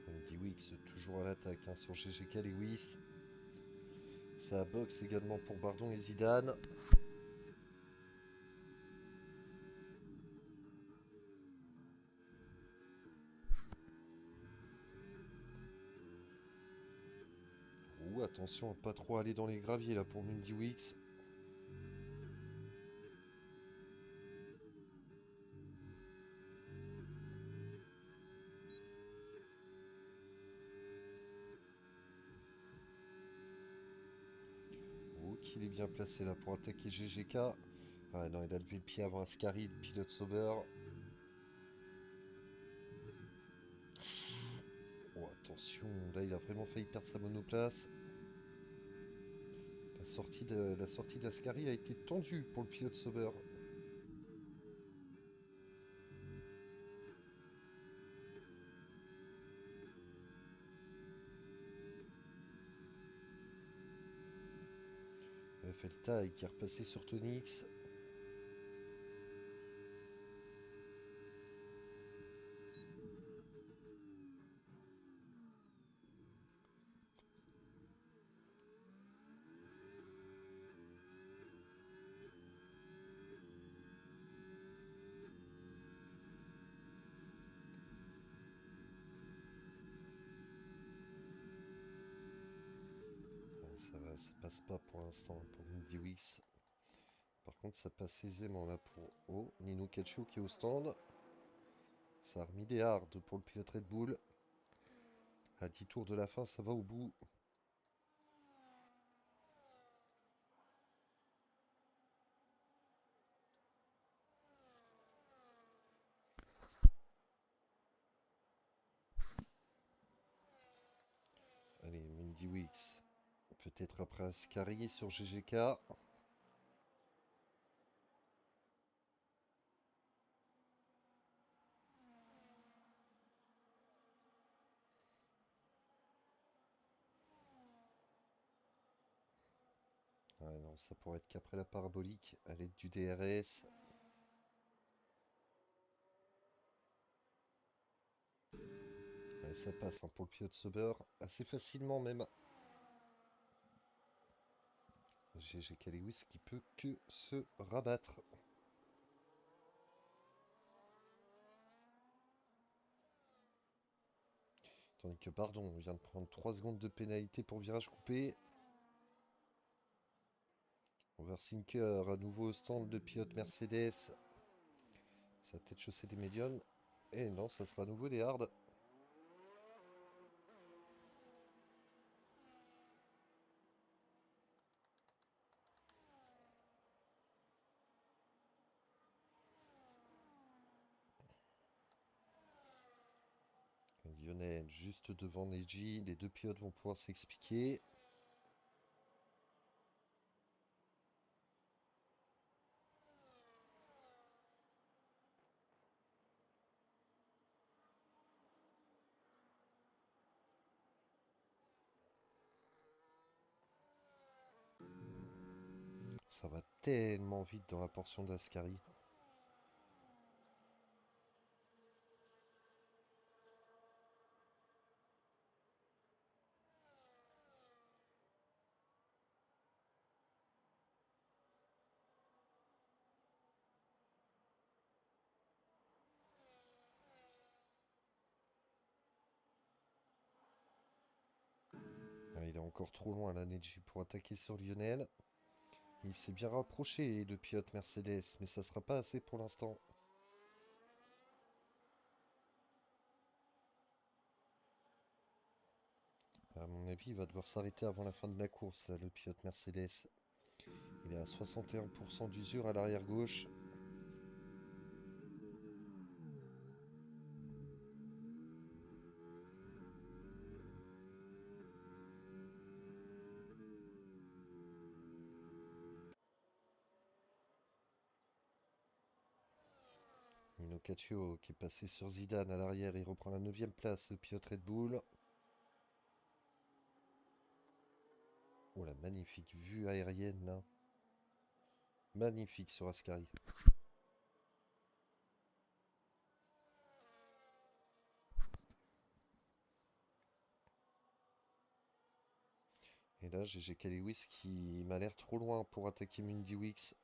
Wendy Wix toujours à l'attaque hein, sur GGK Lewis. Ça boxe également pour Bardon et Zidane. Ouh, attention à pas trop aller dans les graviers là pour Mundy Wix. Oh, qu'il est bien placé là pour attaquer GGK. Ah non, il a levé le pied avant Ascari, le pilote Sauber. Oh, attention, là il a vraiment failli perdre sa monoplace. La sortie d'Ascari a été tendue pour le pilote Sauber. Feltaï qui est repassé sur Tonix. Ça passe pas pour l'instant pour Mindy Wix. Par contre, ça passe aisément là pour Nino Caccio qui est au stand. Ça a remis des hards pour le pilote Red Bull. À 10 tours de la fin, ça va au bout. Allez, Mindy Wix. Peut-être après Ascari sur GGK. Ouais, non, ça pourrait être qu'après la parabolique, à l'aide du DRS. Ouais, ça passe hein, pour le pilote Sauber, assez facilement même. GG Lewis qui peut que se rabattre. Tandis que Bardon vient de prendre 3 secondes de pénalité pour virage coupé. Oversinker à nouveau au stand de pilote Mercedes. Ça va peut-être chausser des médiums. Et non, ça sera à nouveau des hards. Lionel juste devant Neji. Les deux pilotes vont pouvoir s'expliquer. Ça va tellement vite dans la portion d'Ascari. Ah, il est encore trop loin là, Neji, pour attaquer sur Lionel. Il s'est bien rapproché de pilote Mercedes, mais ça sera pas assez pour l'instant. À mon avis, il va devoir s'arrêter avant la fin de la course, le pilote Mercedes. Il est à 61% d'usure à l'arrière gauche. Nino Caccio qui est passé sur Zidane à l'arrière, il reprend la 9ème place, le pilote Red Bull. Oh la magnifique vue aérienne là. Magnifique sur Ascari. Et là, GG Lewis qui m'a l'air trop loin pour attaquer Mundy Wix.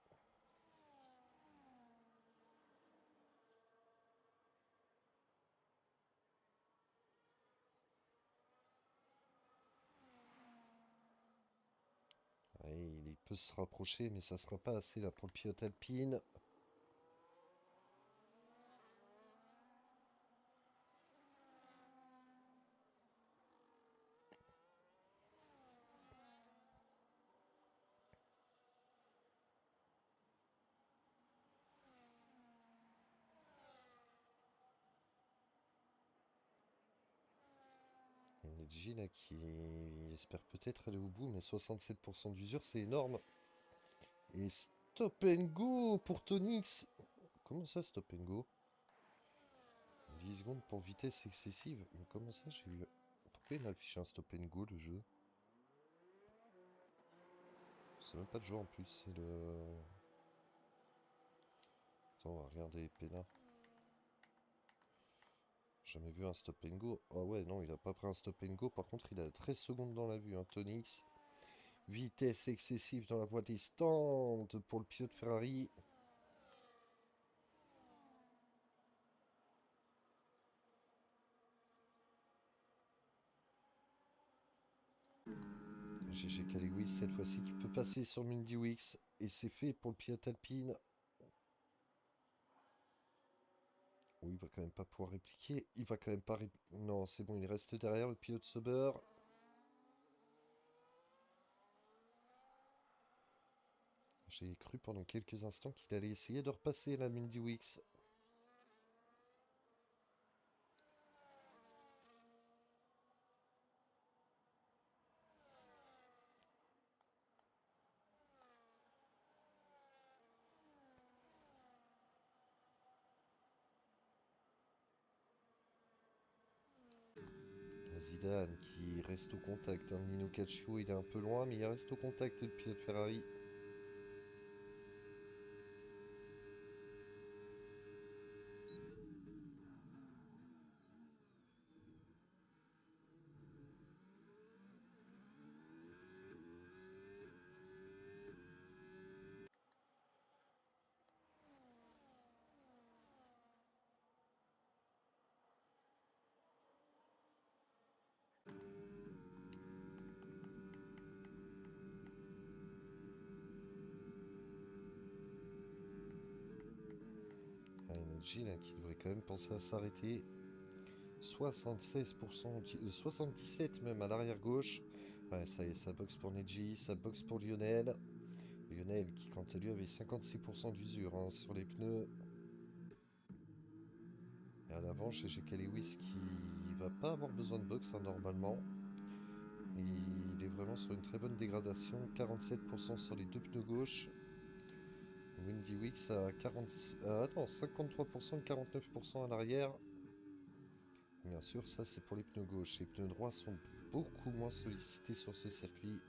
Ouais, il peut se rapprocher, mais ça sera pas assez là pour le pilote Alpine. Neji là qui espère peut-être aller au bout, mais 67% d'usure, c'est énorme. Et stop and go pour Tonix. Comment ça, stop and go? 10 secondes pour vitesse excessive. Mais comment ça, j'ai eu... Pourquoi il m'a affiché un stop and go, le jeu? C'est même pas de jeu en plus, c'est le... Attends, on va regarder Pena. Jamais vu un stop and go. Ah ouais, non, il a pas pris un stop and go. Par contre, il a 13 secondes dans la vue, hein, Tonix. Vitesse excessive dans la voie des stands pour le pilote Ferrari. GG Lewis cette fois-ci qui peut passer sur Mundy Wix. Et c'est fait pour le pilote Alpine. Oh, il va quand même pas pouvoir répliquer. Il va quand même pas... Non, c'est bon, il reste derrière le pilote Sauber. J'ai cru pendant quelques instants qu'il allait essayer de repasser la Mundy Wix. Zidane qui reste au contact. Hein. Nino Caccio, il est un peu loin, mais il reste au contact, le pilote Ferrari. Neji là qui devrait quand même penser à s'arrêter. 76%, 77 même à l'arrière gauche. Ouais, ça y est, ça boxe pour Neji, ça boxe pour Lionel. Lionel qui, quant à lui, avait 56% d'usure hein, sur les pneus. Et à l'avant, chez GK Lewis qui va pas avoir besoin de boxe hein, normalement. Et il est vraiment sur une très bonne dégradation. 47% sur les deux pneus gauche. Windy Wix à 53% et 49% à l'arrière. Bien sûr, ça c'est pour les pneus gauche. Les pneus droits sont beaucoup moins sollicités sur ce circuit.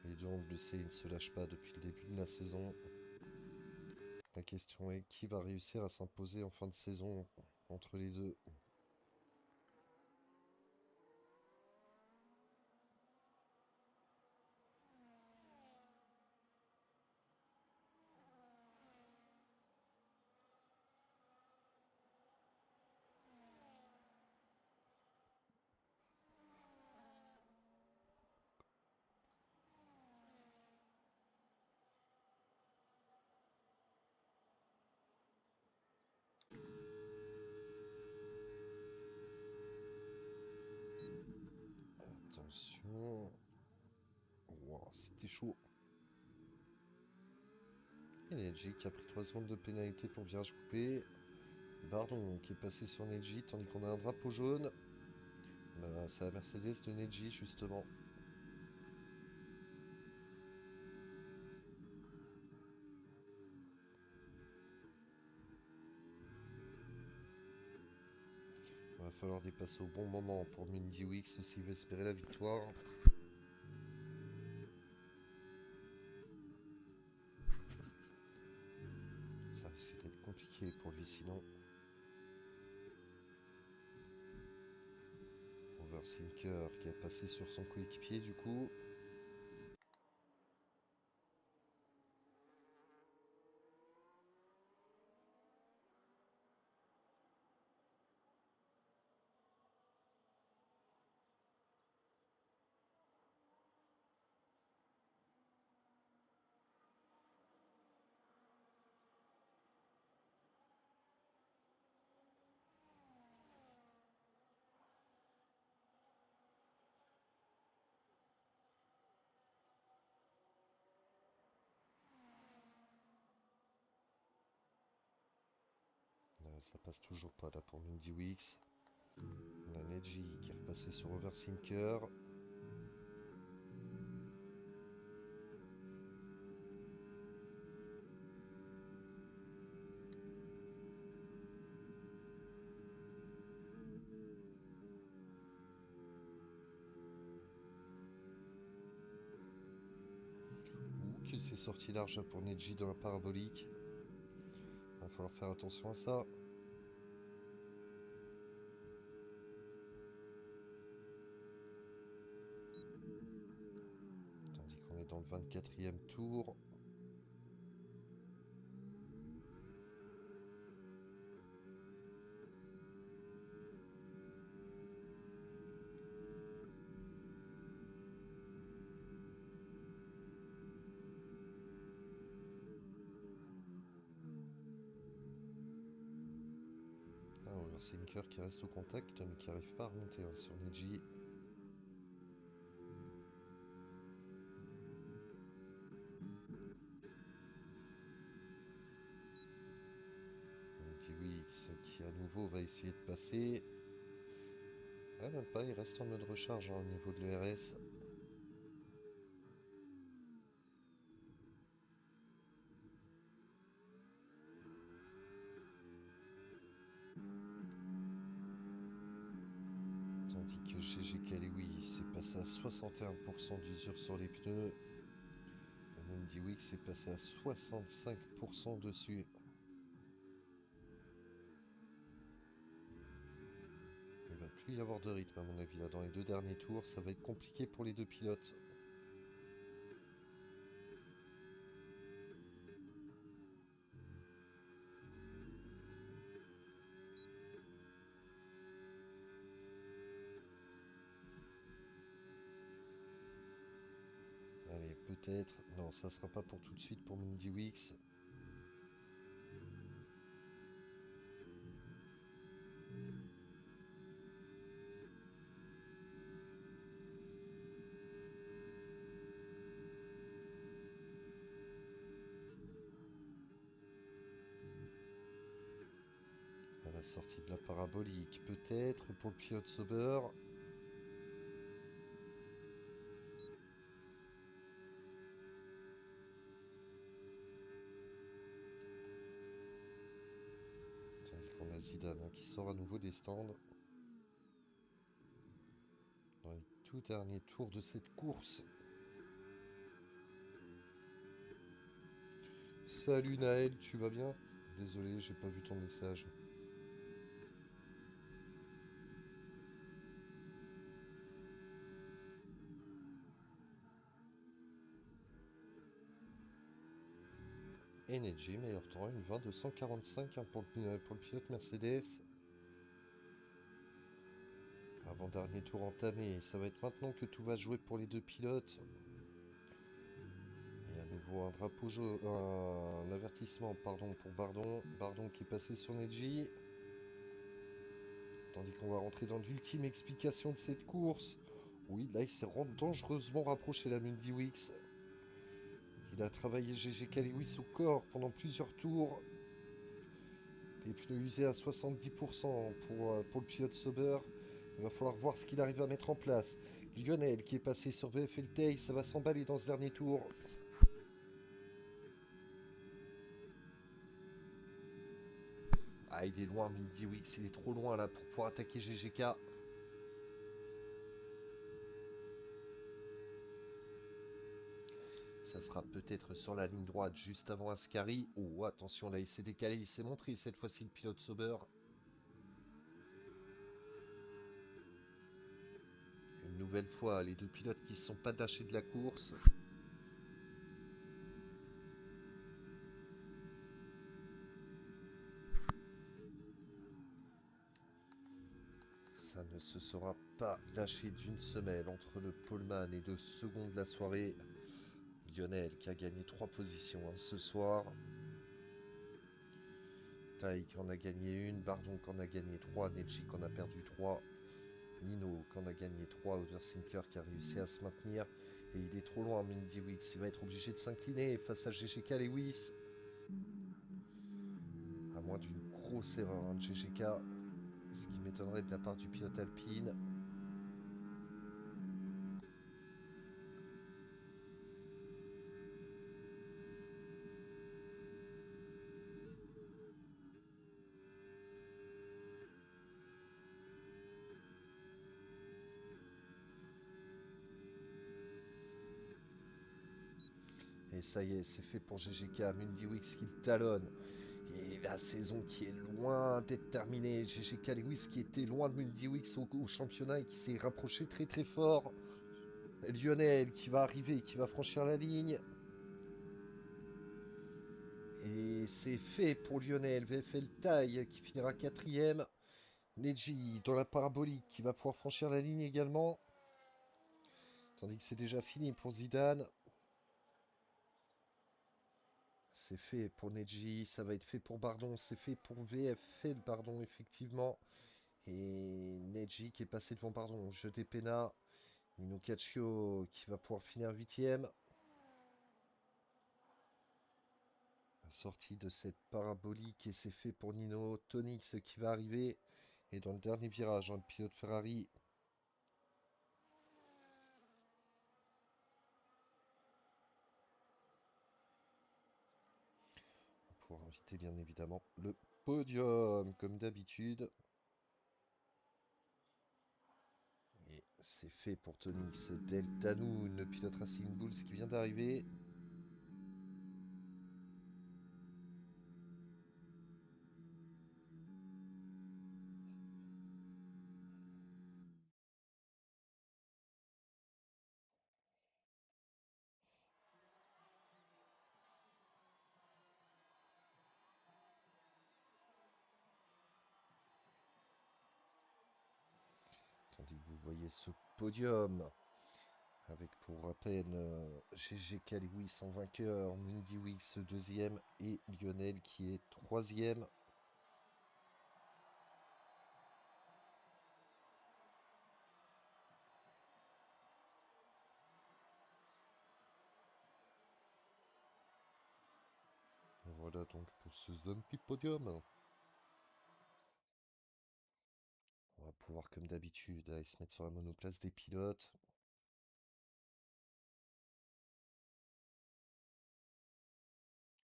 Les deux, on le sait, ils ne se lâchent pas depuis le début de la saison. La question est qui va réussir à s'imposer en fin de saison entre les deux. Attention. Wow, c'était chaud. Et Neji qui a pris 3 secondes de pénalité pour virage coupé. Bardon qui est passé sur Neji tandis qu'on a un drapeau jaune. Bah, c'est la Mercedes de Neji justement. Il va falloir dépasser au bon moment pour Mindy Wix s'il veut espérer la victoire. Ça risque d'être compliqué pour lui sinon. Oversinker qui a passé sur son coéquipier du coup. Ça passe toujours pas là pour Mindy Wix. On a Neji qui est repassé sur Oversinker. Ouh, que c'est sorti large pour Neji dans la parabolique. Va falloir faire attention à ça. Tandis qu'on est dans le 24e tour. Ah, Oversinker qui reste au contact mais qui n'arrive pas à remonter hein, sur Neji. Mindy Wix qui à nouveau va essayer de passer. Ah, même pas, il reste en mode recharge hein, au niveau de l'ERS. Tandis que GG Kalewi s'est passé à 61% d'usure sur les pneus. Et Mindy Wix est passé à 65% dessus. Il va plus y avoir de rythme à mon avis là dans les deux derniers tours. Ça va être compliqué pour les deux pilotes. peut-être. Non, ça sera pas pour tout de suite pour Mindy Weeks. À la sortie de la parabolique, peut-être pour le pilote Sauber. Tandis qu'on a Zidane hein, qui sort à nouveau des stands. Dans les tout derniers tours de cette course. Salut Naël, tu vas bien? Désolé, j'ai pas vu ton message. Energy, meilleur temps, une 20-245 hein, pour le pilote Mercedes. Avant-dernier tour entamé, ça va être maintenant que tout va jouer pour les deux pilotes. Et à nouveau un drapeau jaune, un avertissement pardon, pour Bardon. Bardon qui est passé sur Neji. Tandis qu'on va rentrer dans l'ultime explication de cette course. Oui, là il s'est dangereusement rapproché la Mundy Wix. Il a travaillé GG Kaliwis au corps pendant plusieurs tours. Les pneus usés à 70% pour le pilote Sauber. Il va falloir voir ce qu'il arrive à mettre en place. Lionel qui est passé sur VFL Tay, ça va s'emballer dans ce dernier tour. Ah, il est loin, Mindy Wix, il est trop loin là pour pouvoir attaquer GGK. Ça sera peut-être sur la ligne droite juste avant Ascari. Oh, attention, là il s'est décalé, il s'est montré cette fois-ci le pilote Sauber. Une nouvelle fois, les deux pilotes qui ne sont pas lâchés de la course. Ça ne se sera pas lâché d'une semelle entre le poleman et le second de la soirée. Lionel qui a gagné 3 positions hein, ce soir. Tai qui en a gagné une, Bardon qui en a gagné 3, Neji qui en a perdu 3, Nino qui en a gagné 3, Oversinker qui a réussi à se maintenir. Et il est trop loin, Mindy Wix. Il va être obligé de s'incliner face à GGK Lewis. À moins d'une grosse erreur hein, de GGK. Ce qui m'étonnerait de la part du pilote Alpine. Et ça y est, c'est fait pour GGK. Mindy Wix qui le talonne. Et la saison qui est loin d'être terminée. GGK Lewis qui était loin de Mindy Wix au championnat et qui s'est rapproché très très fort. Lionel qui va arriver, qui va franchir la ligne. Et c'est fait pour Lionel. VFL Taille qui finira quatrième. Neji dans la parabolique qui va pouvoir franchir la ligne également. Tandis que c'est déjà fini pour Zidane. C'est fait pour Neji, ça va être fait pour Bardon, c'est fait pour VFL Bardon effectivement. Et Neji qui est passé devant Bardon, jeté Pena. Nino Caccio qui va pouvoir finir huitième. La sortie de cette parabolique et c'est fait pour Nino. Tonix qui va arriver. Et dans le dernier virage, hein, le pilote Ferrari. Pour inviter bien évidemment le podium comme d'habitude. Et c'est fait pour Tonix Deltanoun, le pilote Racing Bulls qui vient d'arriver. Tandis que vous voyez ce podium. Avec pour rappel GG Caliwis en vainqueur, Mundy Wix deuxième et Lionel qui est troisième. Voilà donc pour ce zone type podium. On va pouvoir comme d'habitude aller se mettre sur la monoplace des pilotes.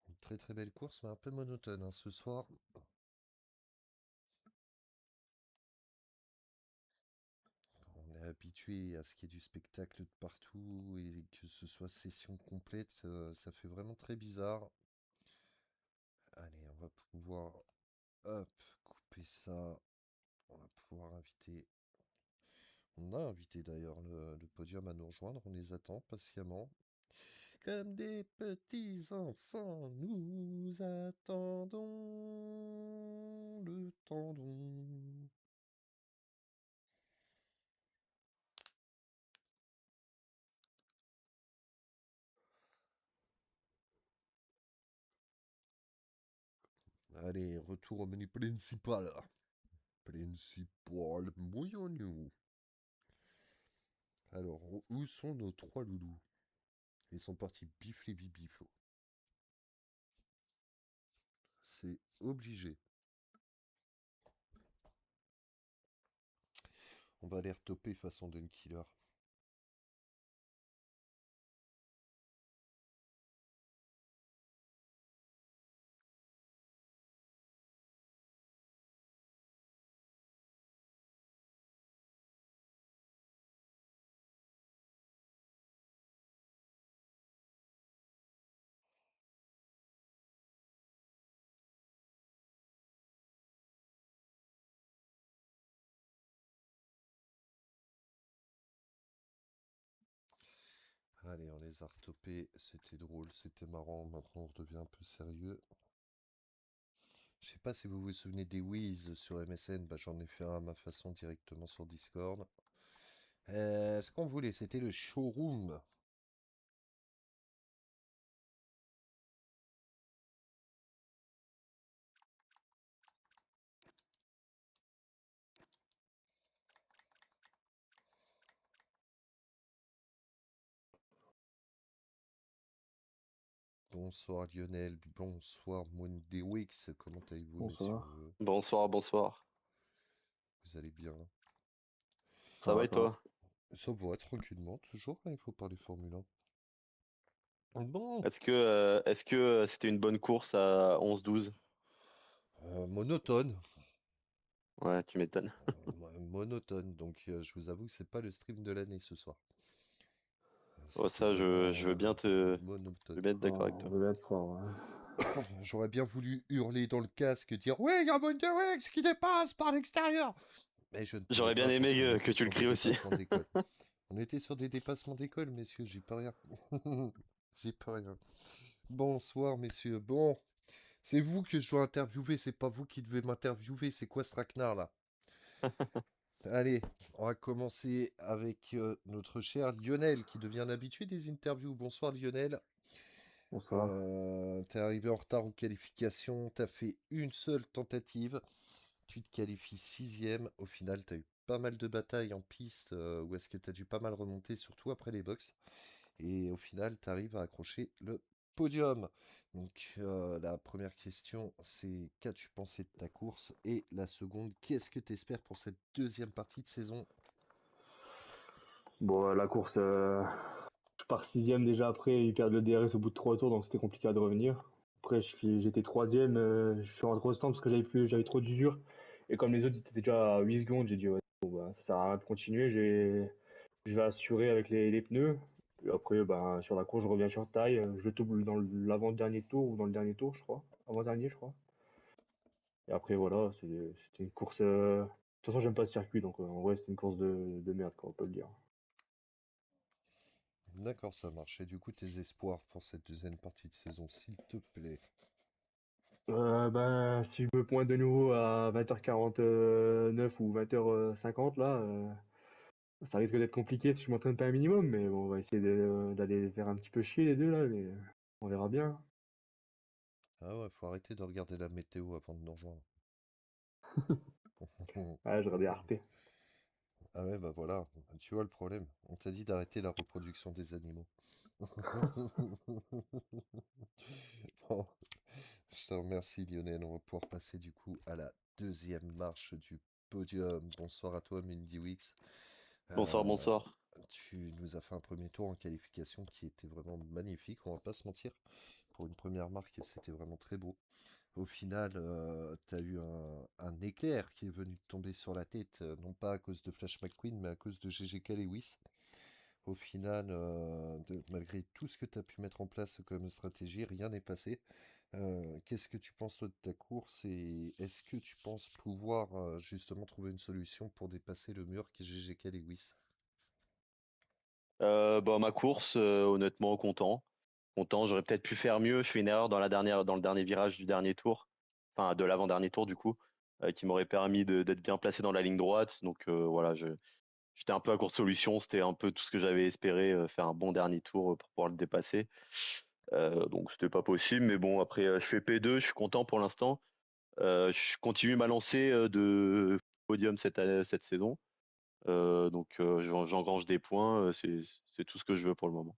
Une très très belle course mais un peu monotone hein, ce soir. On est habitué à ce qu'il y ait du spectacle de partout et que ce soit session complète, ça fait vraiment très bizarre. Allez, on va pouvoir hop, couper ça. On va pouvoir inviter. On a invité d'ailleurs le podium à nous rejoindre. On les attend patiemment. Comme des petits enfants, nous attendons le tendon. Allez, retour au menu principal. Principal bouillonnou. Alors, où sont nos trois loulous? Ils sont partis bifler bibiflo. C'est obligé. On va les retoper façon Dun Killer. Allez, on les a retopés. C'était drôle, c'était marrant. Maintenant, on redevient un peu sérieux. Je sais pas si vous vous souvenez des Wiz sur MSN. Bah, j'en ai fait un à ma façon directement sur Discord. Ce qu'on voulait, c'était le showroom. Bonsoir Lionel, bonsoir Mondewix. Comment allez-vous, messieurs? Bonsoir. Bonsoir, bonsoir. Vous allez bien? Ça va et Ça va. toi? Ça va, tranquillement, toujours quand il faut parler Formule 1. Bon, Est-ce que c'était une bonne course à 11-12? monotone. Ouais, tu m'étonnes. Monotone, donc je vous avoue que c'est pas le stream de l'année ce soir. Oh, C'était ça, je vraiment veux bien je monotone. veux bien être Ah, d'accord avec on toi. veut bien te croire. Ouais. J'aurais bien voulu hurler dans le casque, dire «Oui, il y a Montewex qui dépasse par l'extérieur!» Mais je ne pouvais J'aurais bien pas parce aimé qu'on que était tu le sur des cries aussi. dépassements d'école. On était sur des dépassements d'école, messieurs, j'y peux rien. J'y peux rien. Bonsoir, messieurs. Bon, c'est vous que je dois interviewer, c'est pas vous qui devez m'interviewer. C'est quoi ce traquenard là? Allez, on va commencer avec notre cher Lionel qui devient un habitué des interviews. Bonsoir Lionel. Bonsoir. T'es arrivé en retard aux qualifications, t'as fait une seule tentative, tu te qualifies sixième. Au final, t'as eu pas mal de batailles en piste où est-ce que t'as dû pas mal remonter, surtout après les box. Et au final, t'arrives à accrocher le podium. Donc la première question, c'est qu'as-tu pensé de ta course? Et la seconde, qu'est-ce que t'espères pour cette deuxième partie de saison? Bon, la course, je pars sixième déjà après. Ils perdent le DRS au bout de 3 tours, donc c'était compliqué de revenir. Après, j'étais troisième. Je suis rentré au stand parce que j'avais trop d'usure. Et comme les autres étaient déjà à 8 secondes, j'ai dit, ouais, bon, bah, ça sert à rien de continuer. Je vais assurer avec les pneus. Et après, bah, sur la course, je reviens sur taille. Je le double dans l'avant-dernier tour ou dans le dernier tour, je crois. Avant-dernier, je crois. Et après, voilà, c'était une course. De toute façon, j'aime pas ce circuit, donc en vrai, c'était une course de merde, quoi, on peut le dire. D'accord, ça marche. Et du coup, tes espoirs pour cette deuxième partie de saison, s'il te plaît. Ben, si je me pointe de nouveau à 20h49 ou 20h50, là, Ça risque d'être compliqué si je m'entraîne pas un minimum, mais bon, on va essayer d'aller les faire un petit peu chier les deux là, mais on verra bien. Ah ouais, faut arrêter de regarder la météo avant de nous rejoindre. Ah, je regardais Arte. Ah ouais, bah voilà, tu vois le problème. On t'a dit d'arrêter la reproduction des animaux. Bon, je te remercie Lionel, on va pouvoir passer du coup à la deuxième marche du podium. Bonsoir à toi Mindy Wix. Bonsoir, Euh, bonsoir. Tu nous as fait un premier tour en qualification qui était vraiment magnifique, on va pas se mentir. Pour une première marque, c'était vraiment très beau. Au final, tu as eu un éclair qui est venu te tomber sur la tête, non pas à cause de Flash McQueen, mais à cause de GGK Lewis. Au final, malgré tout ce que tu as pu mettre en place comme stratégie, rien n'est passé. Qu'est-ce que tu penses toi de ta course et est-ce que tu penses pouvoir justement trouver une solution pour dépasser le mur qui est GGK Lewis? Bah, ma course, honnêtement, content. Content, j'aurais peut-être pu faire mieux. Je fais une erreur dans le dernier virage du dernier tour, enfin de l'avant-dernier tour du coup, qui m'aurait permis d'être bien placé dans la ligne droite. Donc voilà, j'étais un peu à court de solution. C'était un peu tout ce que j'avais espéré, faire un bon dernier tour pour pouvoir le dépasser. Donc c'était pas possible, mais bon, après je fais P2, je suis content pour l'instant. Je continue ma lancée de podium cette saison. Donc j'engrange des points, c'est tout ce que je veux pour le moment.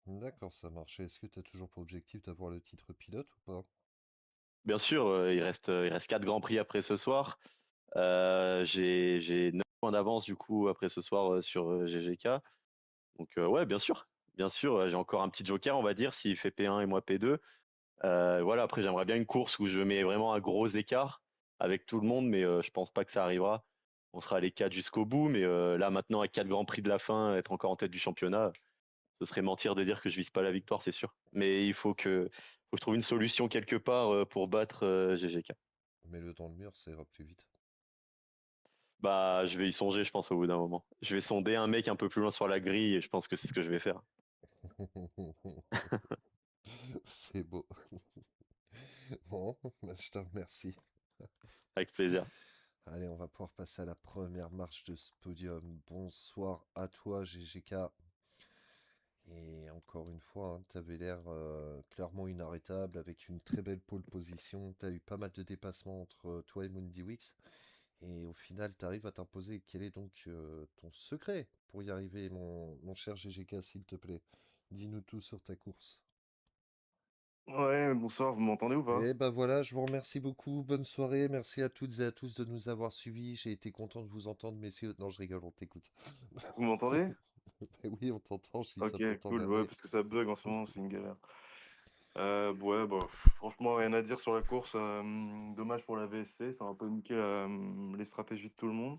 D'accord, ça marche. Est-ce que tu as toujours pour objectif d'avoir le titre pilote ou pas? Bien sûr, il reste 4 grands prix après ce soir. J'ai 9 points d'avance du coup après ce soir sur GGK. Donc ouais, bien sûr, j'ai encore un petit joker, on va dire, s'il fait P1 et moi P2. Voilà, après j'aimerais bien une course où je mets vraiment un gros écart avec tout le monde, mais je pense pas que ça arrivera. On sera les 4 jusqu'au bout, mais là maintenant à 4 grands prix de la fin, être encore en tête du championnat, ce serait mentir de dire que je vise pas la victoire, c'est sûr. Mais faut que je trouve une solution quelque part pour battre GGK. Mets-le dans le mur, ça ira plus vite. Bah, je vais y songer, je pense, au bout d'un moment. Je vais sonder un mec un peu plus loin sur la grille et je pense que c'est ce que je vais faire. C'est beau. Bon, bah, je te remercie. Avec plaisir. Allez, on va pouvoir passer à la première marche de ce podium. Bonsoir à toi, GGK. Et encore une fois, tu avais l'air clairement inarrêtable avec une très belle pole position. Tu as eu pas mal de dépassements entre toi et Mundi Wix. Et au final, tu arrives à t'imposer. Quel est donc ton secret pour y arriver, mon cher GGK, s'il te plaît? Dis-nous tout sur ta course. Ouais, bonsoir, vous m'entendez ou pas? Et ben voilà, je vous remercie beaucoup. Bonne soirée. Merci à toutes et à tous de nous avoir suivis. J'ai été content de vous entendre, messieurs. Non, je rigole, on t'écoute. Vous m'entendez? Ben oui, on t'entend, je dis ça Ok, pour cool, ouais, t'emmerder. parce que ça bug en ce moment, c'est une galère. Ouais, bah, franchement, rien à dire sur la course. Dommage pour la VSC, ça a un peu niqué les stratégies de tout le monde.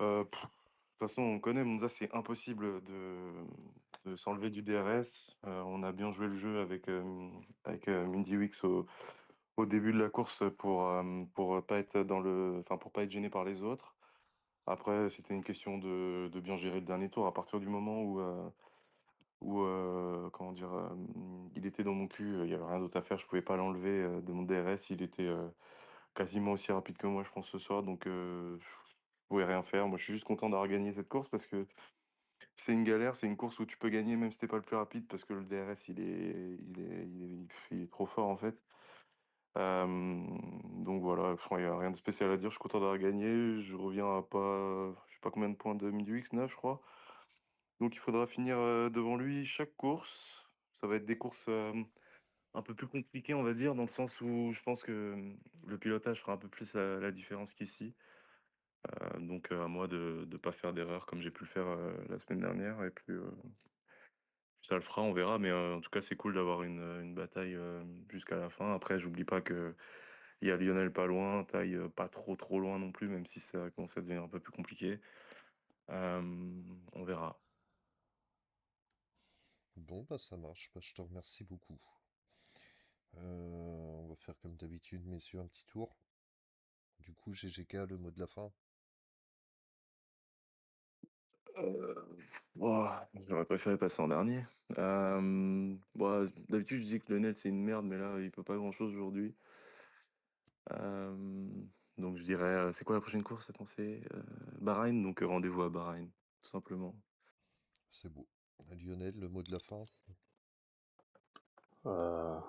De toute façon, on connaît Monza, c'est impossible de s'enlever du DRS. On a bien joué le jeu avec Mindy Wix au début de la course pour pas être enfin, pour pas être gêné par les autres. Après, c'était une question de bien gérer le dernier tour. À partir du moment où comment dire, il était dans mon cul, il y avait rien d'autre à faire, je pouvais pas l'enlever, de mon DRS. Il était, quasiment aussi rapide que moi, je pense, ce soir, donc je pouvais rien faire. Moi, je suis juste content d'avoir gagné cette course parce que c'est une galère, c'est une course où tu peux gagner même si tu pas le plus rapide parce que le DRS, il est trop fort, en fait. Donc voilà, franchement, il y a rien de spécial à dire, je suis content d'avoir gagné. Je reviens à pas je sais pas combien de points de Mindy X, 9, je crois. Donc il faudra finir devant lui chaque course. Ça va être des courses un peu plus compliquées, on va dire, dans le sens où je pense que le pilotage fera un peu plus la différence qu'ici. Donc à moi de ne pas faire d'erreur comme j'ai pu le faire la semaine dernière. Et puis ça le fera, on verra. Mais en tout cas, c'est cool d'avoir une bataille jusqu'à la fin. Après, j'oublie pas que il y a Lionel pas loin, taille pas trop trop loin non plus, même si ça commence à devenir un peu plus compliqué. Euh, on verra. Bon, bah ça marche. Bah, je te remercie beaucoup. On va faire comme d'habitude, messieurs, un petit tour. Du coup, GGK, le mot de la fin. Euh, J'aurais préféré passer en dernier. D'habitude, je dis que Lionel, c'est une merde, mais là, il peut pas grand-chose aujourd'hui. Euh, Donc je dirais, c'est quoi la prochaine course? Attends, c'est Bahreïn, donc rendez-vous à Bahreïn, tout simplement. C'est beau. Lionel, le mot de la fin. Euh...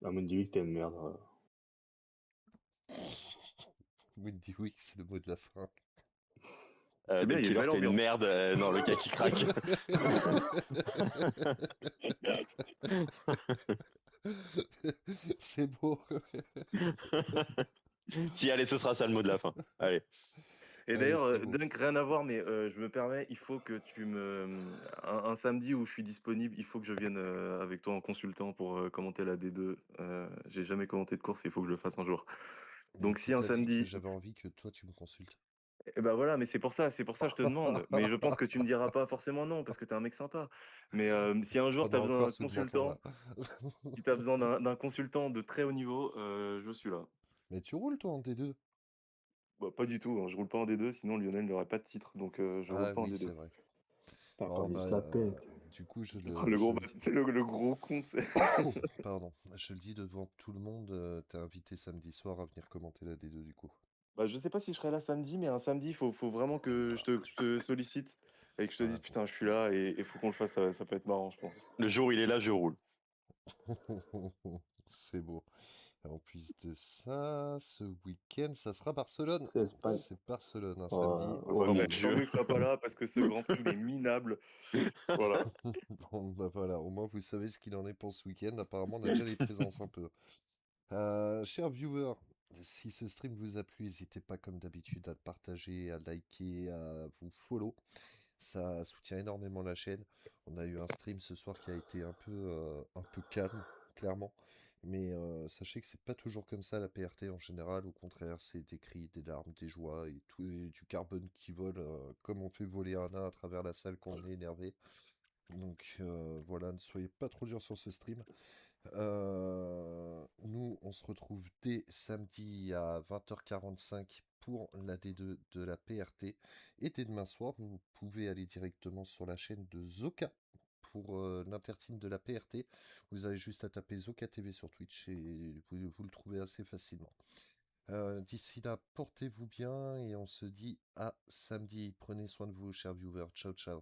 La Mondi c'était une merde. Windy Week, c'est le mot de la fin. C'est bien, Del il y a une Killer, belle c'est une ambiance. merde. Non, le gars qui craque. C'est beau. Si, allez, ce sera ça le mot de la fin. Allez. Et Allez, d'ailleurs, c'est beau. Dunk, rien à voir, mais je me permets, il faut que tu me... un samedi où je suis disponible, il faut que je vienne avec toi en consultant pour commenter la D2. J'ai jamais commenté de course, il faut que je le fasse un jour. Mais Donc qui si un t'a dit que samedi... j'avais envie que toi tu me consultes? Eh ben voilà, mais c'est pour ça que je te demande. Mais je pense que tu me diras pas forcément non, parce que t'es un mec sympa. Mais si un jour T'en tu as as besoin encore d'un sous le menton là. consultant, si tu as besoin d'un consultant de très haut niveau, je suis là. Mais tu roules toi en D2? Bah, pas du tout, hein, je roule pas en D2, sinon Lionel n'aurait pas de titre, donc je roule Ah pas en oui, D2. c'est vrai. T'as Bon, pas dit bah, se la pète. du coup, Le gros, c'est le gros con, c'est... Pardon, je le dis devant tout le monde, t'es invité samedi soir à venir commenter la D2 du coup. Bah, je sais pas si je serai là samedi, mais un samedi, faut vraiment que je te sollicite et que je te dise Ouais, putain, je suis là et faut qu'on le fasse, ça peut être marrant, je pense. Le jour où il est là, je roule. c'est beau. En plus de ça, ce week-end, ça sera Barcelone. C'est Espagne. C'est Barcelone un samedi. Ouais, Tant mais mieux, bon. tant mieux que je sois pas là parce que ce Grand Prix il est minable. Voilà. Bon, bah voilà, au moins vous savez ce qu'il en est pour ce week-end. Apparemment, on a déjà les présences un peu. Chers viewers, si ce stream vous a plu, n'hésitez pas comme d'habitude à le partager, à liker, à vous follow. Ça soutient énormément la chaîne. On a eu un stream ce soir qui a été un peu calme, clairement. Mais sachez que c'est pas toujours comme ça la PRT en général. Au contraire, c'est des cris, des larmes, des joies et, tout, et du carbone qui vole, comme on fait voler un nain à travers la salle quand on est énervé. Donc voilà, ne soyez pas trop durs sur ce stream. Nous, on se retrouve dès samedi à 20h45 pour la D2 de la PRT. Et dès demain soir, vous pouvez aller directement sur la chaîne de Zoka pour l'interteam de la PRT. Vous avez juste à taper Zoka TV sur Twitch et vous le trouvez assez facilement. D'ici là, portez-vous bien et on se dit à samedi. Prenez soin de vous, chers viewers. Ciao, ciao.